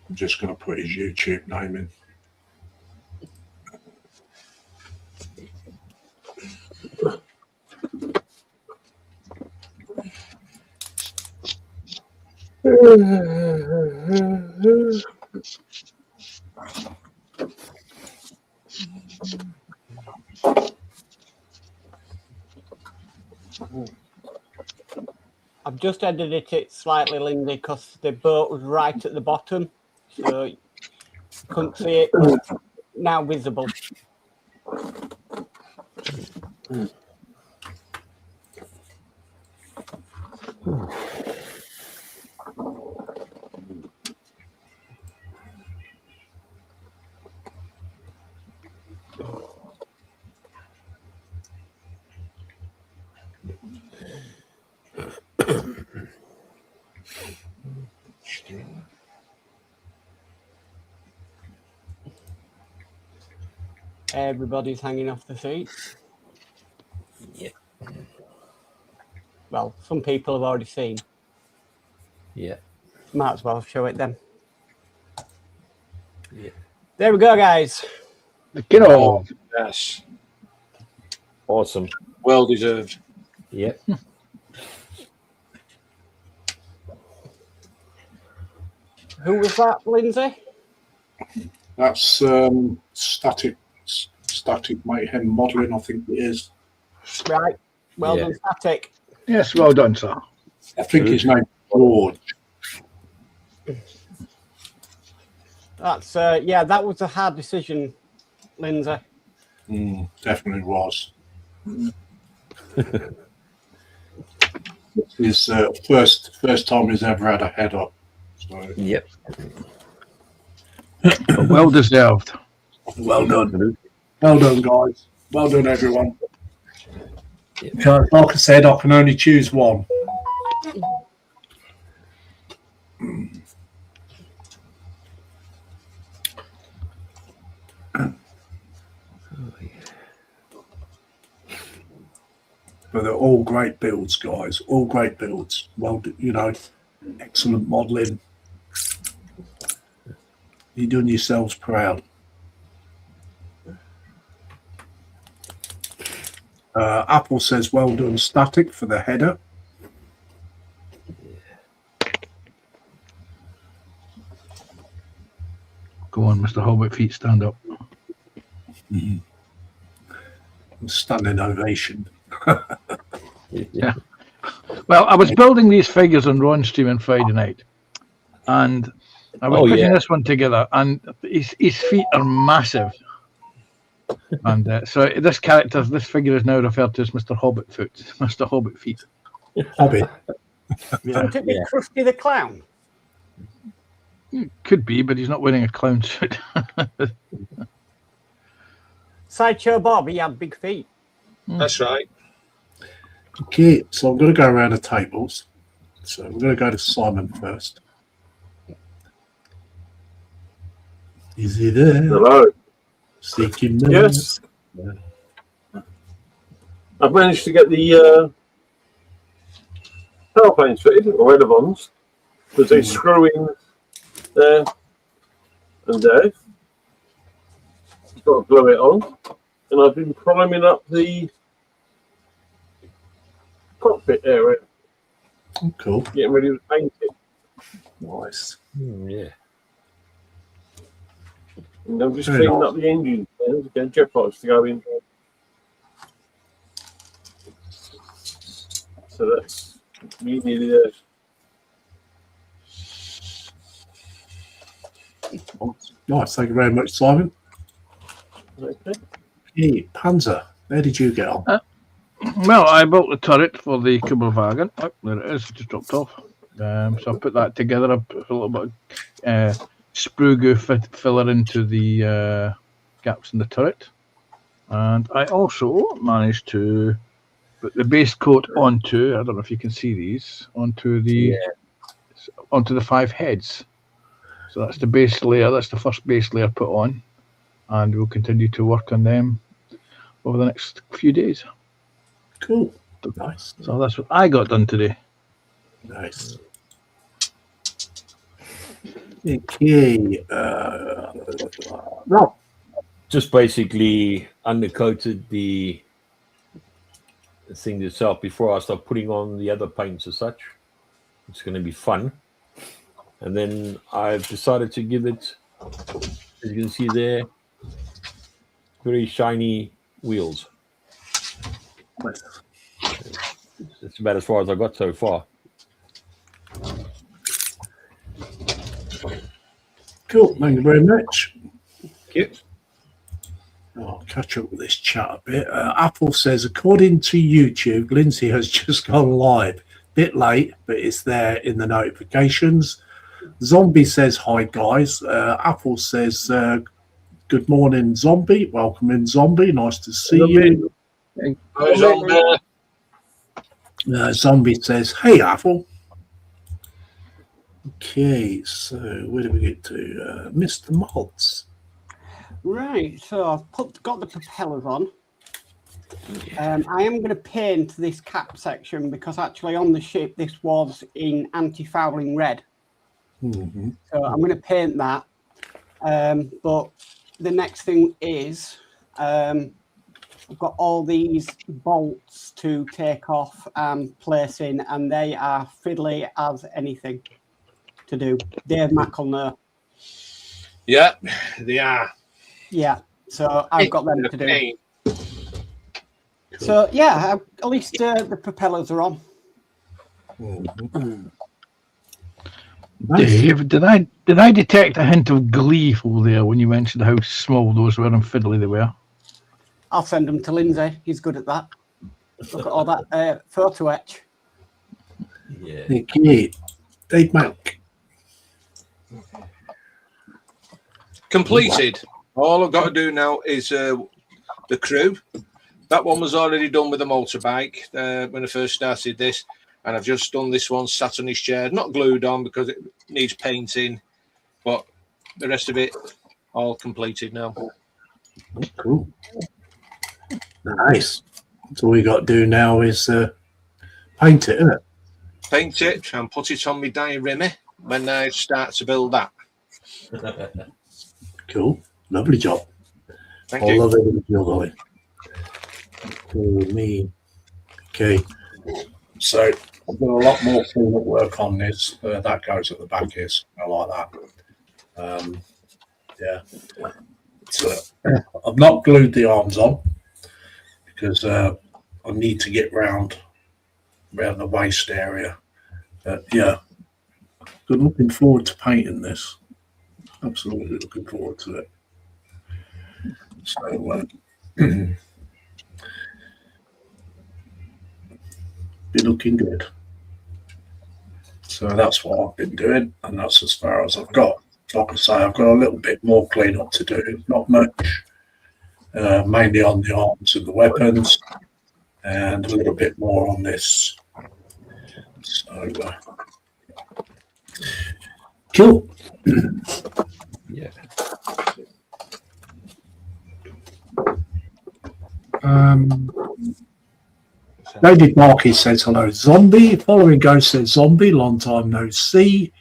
A: I'm just going to put his YouTube name in.
F: I've just edited it slightly, Lindsay, because the boat was right at the bottom, so you couldn't see it. But now visible. Everybody's hanging off the seats.
D: Yeah.
F: Well, some people have already seen.
D: Yeah.
F: Might as well show it then.
D: Yeah.
F: There we go, guys.
B: The kiddo.
C: Yes.
D: Awesome.
C: Well deserved.
D: Yeah.
F: Who was that, Lindsay?
A: That's static mayhem modelling, I think it is.
F: Right. Well
D: Yeah.
F: done, Static.
B: Yes, well done, sir.
A: I think his name's George.
F: That's yeah, that was a hard decision, Lindsay.
A: Definitely was. It's his first time he's ever had a header. So
D: Yep.
B: Well deserved.
A: well done. Well done, guys. Well done, everyone.
D: Yeah.
A: So, like I said, I can only choose one. But they're all great builds, guys. All great builds. Well, excellent modelling. You're doing yourselves proud. Apple says, well done, Static, for the header.
B: Go on, Mr. Hobbit feet, stand up.
A: Standing ovation.
B: Yeah. Well, I was building these figures on Ron's stream on Friday night, and I was putting this one together, and his feet are massive. And so this figure is now referred to as Mr. Hobbit foot, Mr. Hobbit feet.
A: Hobbit.
B: Yeah.
F: Couldn't it be Krusty the Clown?
B: Could be, but he's not wearing a clown suit.
F: Sideshow Bob, he had big feet.
C: That's right.
A: Okay, so I'm going to go around the tables. So we're going to go to Simon first. Is he there?
E: Hello.
A: Seeking me.
E: Yes. I've managed to get the power planes fitted, or elevons, because they screw in there and there. Just got to glue it on. And I've been priming up the cockpit area,
A: Oh, cool.
E: getting ready to paint it.
A: Nice.
D: Yeah.
E: And I'm just
A: Very
E: cleaning
A: nice.
E: up the engine. Getting jet pods to go in. So that's me nearly there.
A: Nice. Thank you very much, Simon.
E: Okay.
A: Hey, Panzer, where did you get on?
B: Well, I built the turret for the Kugelwagen. Oh, there it is. It just dropped off. So I put that together. I put a little bit of sprue goo filler into the gaps in the turret. And I also managed to put the base coat onto, I don't know if you can see these, onto the 5 heads. So that's the base layer. That's the first base layer put on. And we'll continue to work on them over the next few days.
A: Cool. Nice.
B: So that's what I got done today.
A: Nice. Okay. Rob.
D: Just basically undercoated the thing itself before I start putting on the other paints as such. It's going to be fun. And then I've decided to give it, as you can see there, very shiny wheels. That's about as far as I got so far.
A: Cool. Thank you very much.
C: Thank you.
A: I'll catch up with this chat a bit. Apple says, according to YouTube, Lindsay has just gone live. Bit late, but it's there in the notifications. Zombie says, hi, guys. Apple says, good morning, Zombie. Welcome in, Zombie. Nice to see you. Zombie says, hey, Apple. Okay, so where do we get to? Mr. Mods.
F: Right, so I've got the propellers on. I am going to paint this cap section because actually on the ship this was in anti-fouling red.
A: Mm-hmm.
F: So I'm going to paint that. But the next thing is I've got all these bolts to take off and place in, and they are fiddly as anything to do. Dave Mack will know.
C: Yeah, they are.
F: Yeah, so I've got them to do. So yeah, at least the propellers are on.
A: Mm-hmm.
B: Dave, did I detect a hint of glee over there when you mentioned how small those were and fiddly they were?
F: I'll send them to Lindsay. He's good at that. Look at all that photo etch.
D: Yeah.
A: Okay, Dave Mack.
C: Completed. All I've got to do now is the crew. That one was already done with the motorbike when I first started this, and I've just done this one sat on his chair, not glued on because it needs painting, but the rest of it all completed now.
A: Cool. Nice. So all we got to do now is paint it, isn't it?
C: Paint it and put it on my diorama when I start to build that.
A: Cool. Lovely job.
C: Thank
A: I
C: you.
A: love it. Ollie. Me. Okay. So I've done a lot more cleanup work on this. That goes at the back here. I like that. Yeah. So I've not glued the arms on because I need to get round the waist area. But yeah, good. Looking forward to painting this. Absolutely looking forward to it. So be looking good. So that's what I've been doing, and that's as far as I've got. Like I say, I've got a little bit more cleanup to do, not much, mainly on the arms and the weapons, and a little bit more on this. So, cool.
D: Yeah.
A: David Markey says hello, Zombie. Following Ghost says Zombie, long time no see.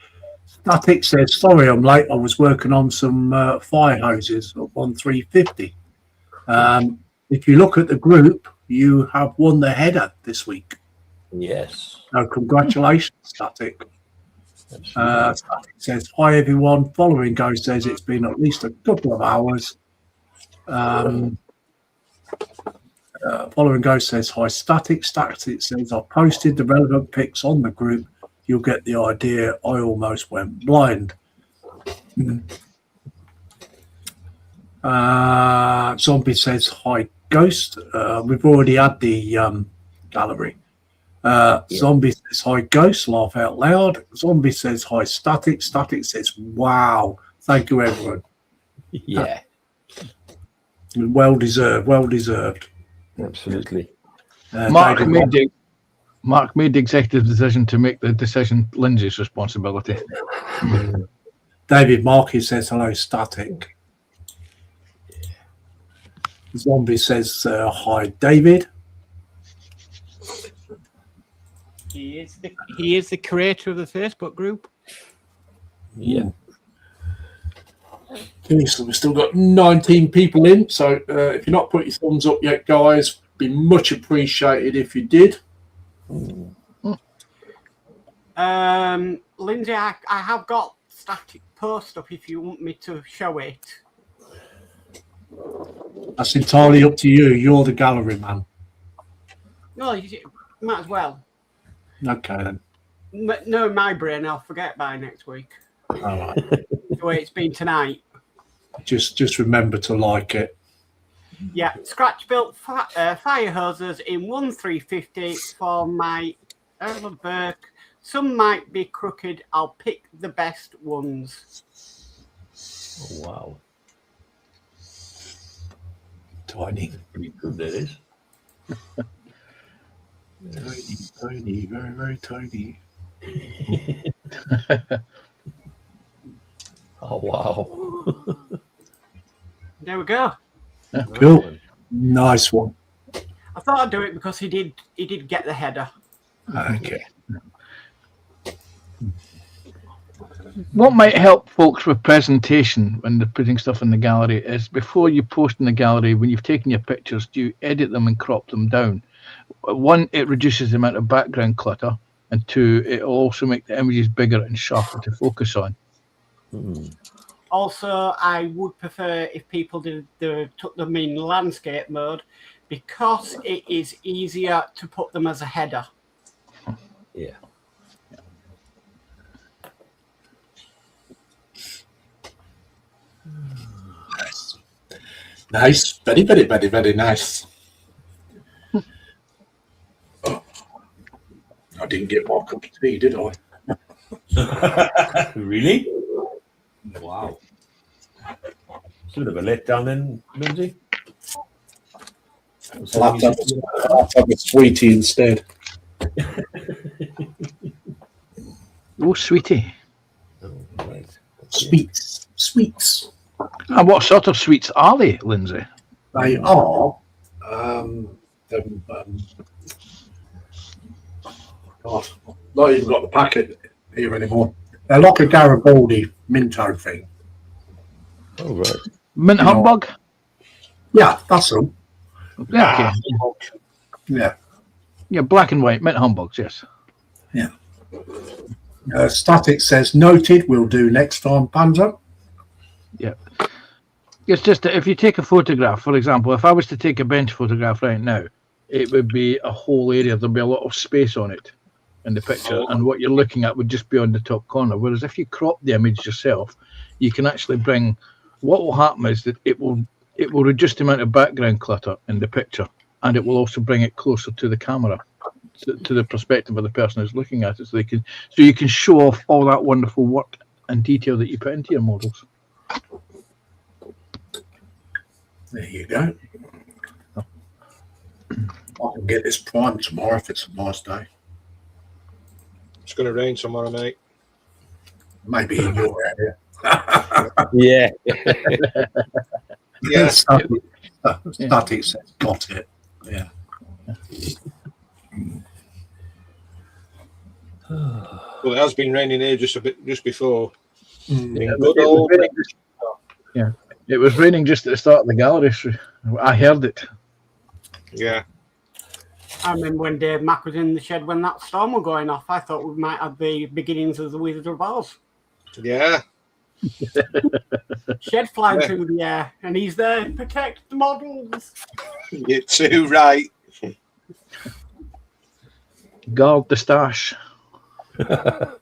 A: Static says, sorry I'm late. I was working on some fire hoses on 350. If you look at the group, you have won the header this week.
D: Yes.
A: So congratulations, Static. Static says, hi everyone. Following Go says it's been at least a couple of hours. Following Go says, hi Static. Static says, I posted the relevant pics on the group. You'll get the idea. I almost went blind. Zombie says, hi Ghost. We've already had the gallery. Zombie says, hi Ghost, laugh out loud. Zombie says, hi Static. Static says, wow. Thank you, everyone.
D: Yeah,
A: Well deserved. Well deserved.
D: absolutely.
B: Mark
A: David,
B: made the executive decision to make the decision Lindsay's responsibility.
A: David Markey says, hello, Static. Zombie says, hi, David.
F: He is the creator of the Facebook group.
D: Yeah.
A: Okay, so we've still got 19 people in. So if you're not put your thumbs up yet, guys, be much appreciated if you did.
F: Lindsay, I have got Static post up if you want me to show it.
A: That's entirely up to you. You're the gallery man.
F: No, you might as well.
A: Okay, then.
F: No, in my brain, I'll forget by next week.
A: All right.
F: The way it's been tonight.
A: Just remember to like it.
F: Yeah, scratch built fire hoses in 1/350 for my Earl of Burke. Some might be crooked. I'll pick the best ones.
D: Oh, wow.
A: Tiny.
D: Pretty good, that is.
A: Tiny, very, very tiny.
D: Oh, wow.
F: There we go.
A: Cool. Nice one.
F: I thought I'd do it because he did get the header.
A: Okay.
B: What might help folks with presentation when they're putting stuff in the gallery is before you post in the gallery, when you've taken your pictures, do you edit them and crop them down? One, it reduces the amount of background clutter, and two, it will also make the images bigger and sharper to focus on.
F: Also, I would prefer if people took them in landscape mode because it is easier to put them as a header.
D: Yeah.
A: Nice. Nice. Very, very, very, very nice. Oh, I didn't get my cup of tea, did I?
D: Really? Wow. It's a bit of a letdown then, Lindsay.
A: I'll have to have a sweetie instead.
B: Oh, sweetie.
D: Oh, right.
A: Sweets. Sweets.
B: And what sort of sweets are they, Lindsay?
A: They are. God, not even got the packet here anymore. They're like a Garibaldi Minto thing.
D: Oh, right.
B: Mint humbug?
A: Yeah, that's all.
B: Yeah, okay.
A: Yeah.
B: Yeah, black and white mint humbugs, yes.
A: Yeah. Static says noted. We'll do next time, Panzer.
B: Yeah. It's just that if you take a photograph, for example, if I was to take a bench photograph right now, it would be a whole area. There'd be a lot of space on it in the picture, and what you're looking at would just be on the top corner. Whereas if you crop the image yourself, you can actually bring. What will happen is that it will reduce the amount of background clutter in the picture, and it will also bring it closer to the camera, to the perspective of the person who's looking at it, so you can show off all that wonderful work and detail that you put into your models.
A: There you go. I can get this primed tomorrow if it's a nice day.
C: It's going to rain tomorrow night.
A: Maybe in your area.
D: Yeah.
C: Yeah.
A: Static says got it. Yeah.
C: Well, it has been raining here just before.
B: It was raining just at the start of the gallery. So I heard it.
C: Yeah.
F: I remember when Dave Mack was in the shed when that storm was going off. I thought we might have the beginnings of the Wizard of Oz.
C: Yeah.
F: Shed flying
C: Yeah.
F: through the air, and he's there to protect the models.
C: You're too right.
B: Guard the stash.
C: Yeah.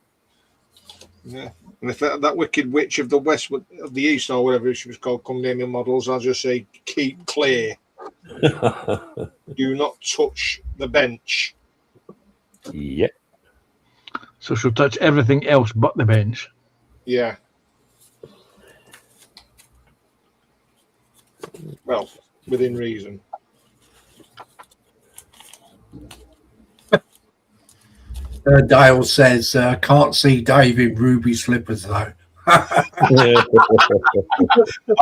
C: And if that wicked witch of the west, of the east, or whatever she was called, come near me models, I'll just say, keep clear. Do not touch the bench.
D: Yep.
B: So she'll touch everything else but the bench.
C: Yeah. Well, within reason.
A: Dale says, can't see Dave in ruby slippers though.
C: I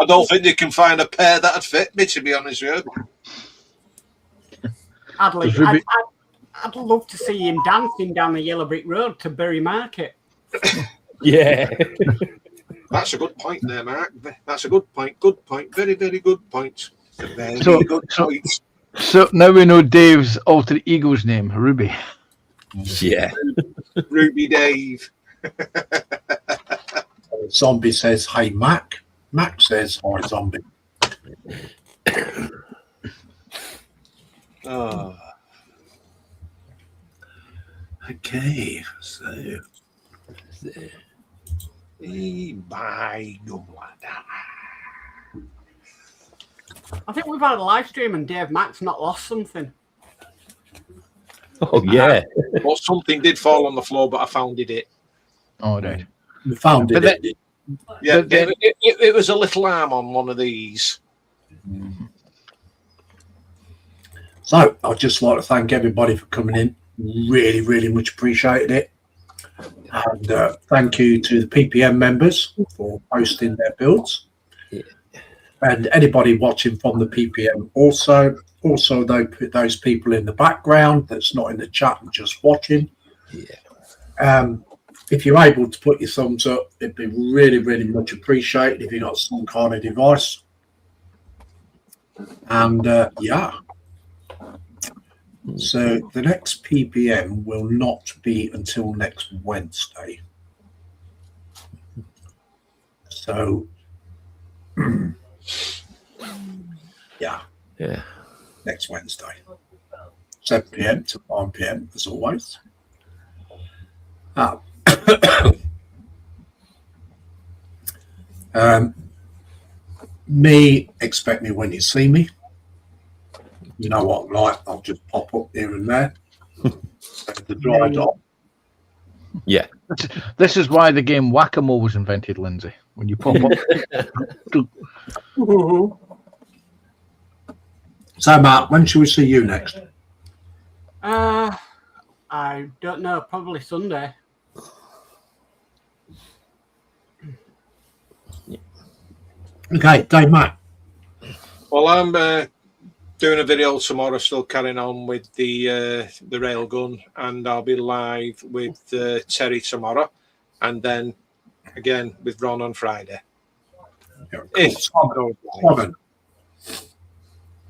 C: don't think you can find a pair that'd fit me, to be honest with you.
F: I'd love to see him dancing down the yellow brick road to Bury Market.
D: Yeah.
C: That's a good point there, Mark. That's a good point. Good point. Very, very good point. Very
B: So-
C: good point.
B: So now we know Dave's alter ego's name, Ruby.
D: Yeah.
C: Ruby Dave.
A: Zombie says, hey, Mac. Mac says, hi, Zombie.
C: Oh.
A: Okay, so
C: Bye.
F: I think we've had a live stream and Dave Mack's not lost something.
D: Oh, yeah.
C: Well, something did fall on the floor, but I found it.
B: Oh, right.
A: we found
B: But
A: it.
C: Yeah,
B: But then-
C: it was a little arm on one of these.
A: So I'd just like to thank everybody for coming in. Really, really much appreciated it. And thank you to the PPM members for posting their builds.
D: Yeah.
A: And anybody watching from the PPM also they put those people in the background that's not in the chat and just watching.
D: Yeah.
A: If you're able to put your thumbs up, it'd be really, really much appreciated if you got some kind of device. And yeah. So the next PPM will not be until next Wednesday. So yeah, next Wednesday. 7 p.m. to 9 p.m. as always. Expect me when you see me. You know what I'm like, I'll just pop up here and there. The dry dock.
D: Yeah.
B: This is why the game Whack-A-Mole was invented, Lindsay. When you pop up.
A: So Mark, when shall we see you next?
F: I don't know, probably Sunday.
A: Okay, Dave Matt.
C: Well, I'm doing a video tomorrow, still carrying on with the railgun, and I'll be live with Terry tomorrow, and then again with Ron on Friday.
A: Yeah, cool.
C: If
A: Simon.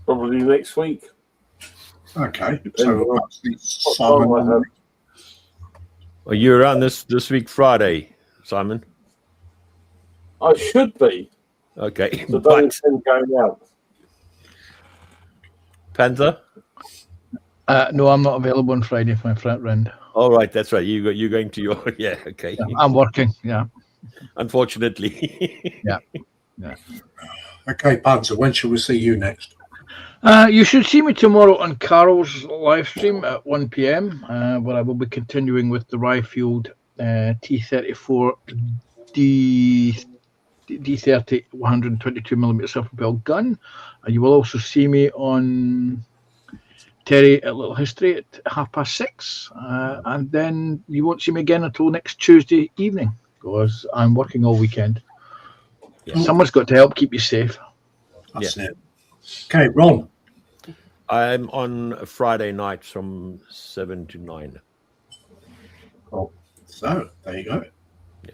E: Probably next week.
A: Okay,
E: Depends
A: so
E: on
A: that's
E: what time I
A: Simon.
E: have.
D: Are you around this week, Friday, Simon?
E: I should be.
D: Okay.
E: So don't
D: But
E: intend going out.
D: Panther?
B: No, I'm not available on Friday for my friend.
D: All right, that's right. You're going to your yeah. Okay.
B: I'm working. Yeah.
D: Unfortunately.
A: Okay, Panzer, when shall we see you next?
B: You should see me tomorrow on Carol's live stream at 1 p.m. Where I will be continuing with the Riffield T34 D30 122mm self-propelled gun. And you will also see me on Terry at Little History at 6:30. And then you won't see me again until next Tuesday evening because I'm working all weekend.
D: Yeah.
B: Someone's got to help keep you safe.
A: That's it. Okay, Ron.
D: I'm on a Friday night from 7 to 9.
A: So there you go.
D: Yeah.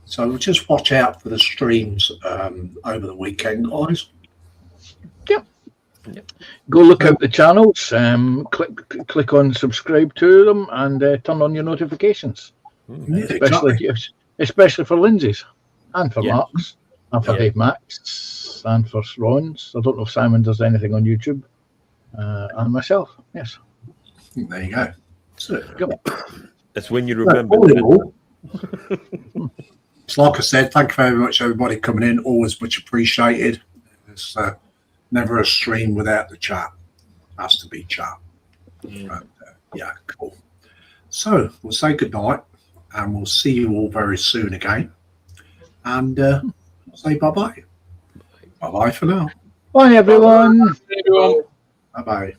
A: So just watch out for the streams over the weekend, guys.
B: Go look out the channels. Click on subscribe to them and turn on your notifications.
A: Yeah,
B: Especially
A: exactly.
B: especially for Lindsay's and for
D: Yeah.
B: Mark's and for
D: Yeah.
B: Dave Max and for Ron's. I don't know if Simon does anything on YouTube. And myself, yes.
A: There you go. So,
D: That's when you
A: so
D: remember.
A: all in all, it's like I said, thank you very much, everybody coming in. Always much appreciated. It's never a stream without the chat. Has to be chat. But, yeah, cool. So we'll say good night, and we'll see you all very soon again. And say bye bye. Bye bye for now.
B: Bye, everyone.
C: Everyone.
A: Bye bye.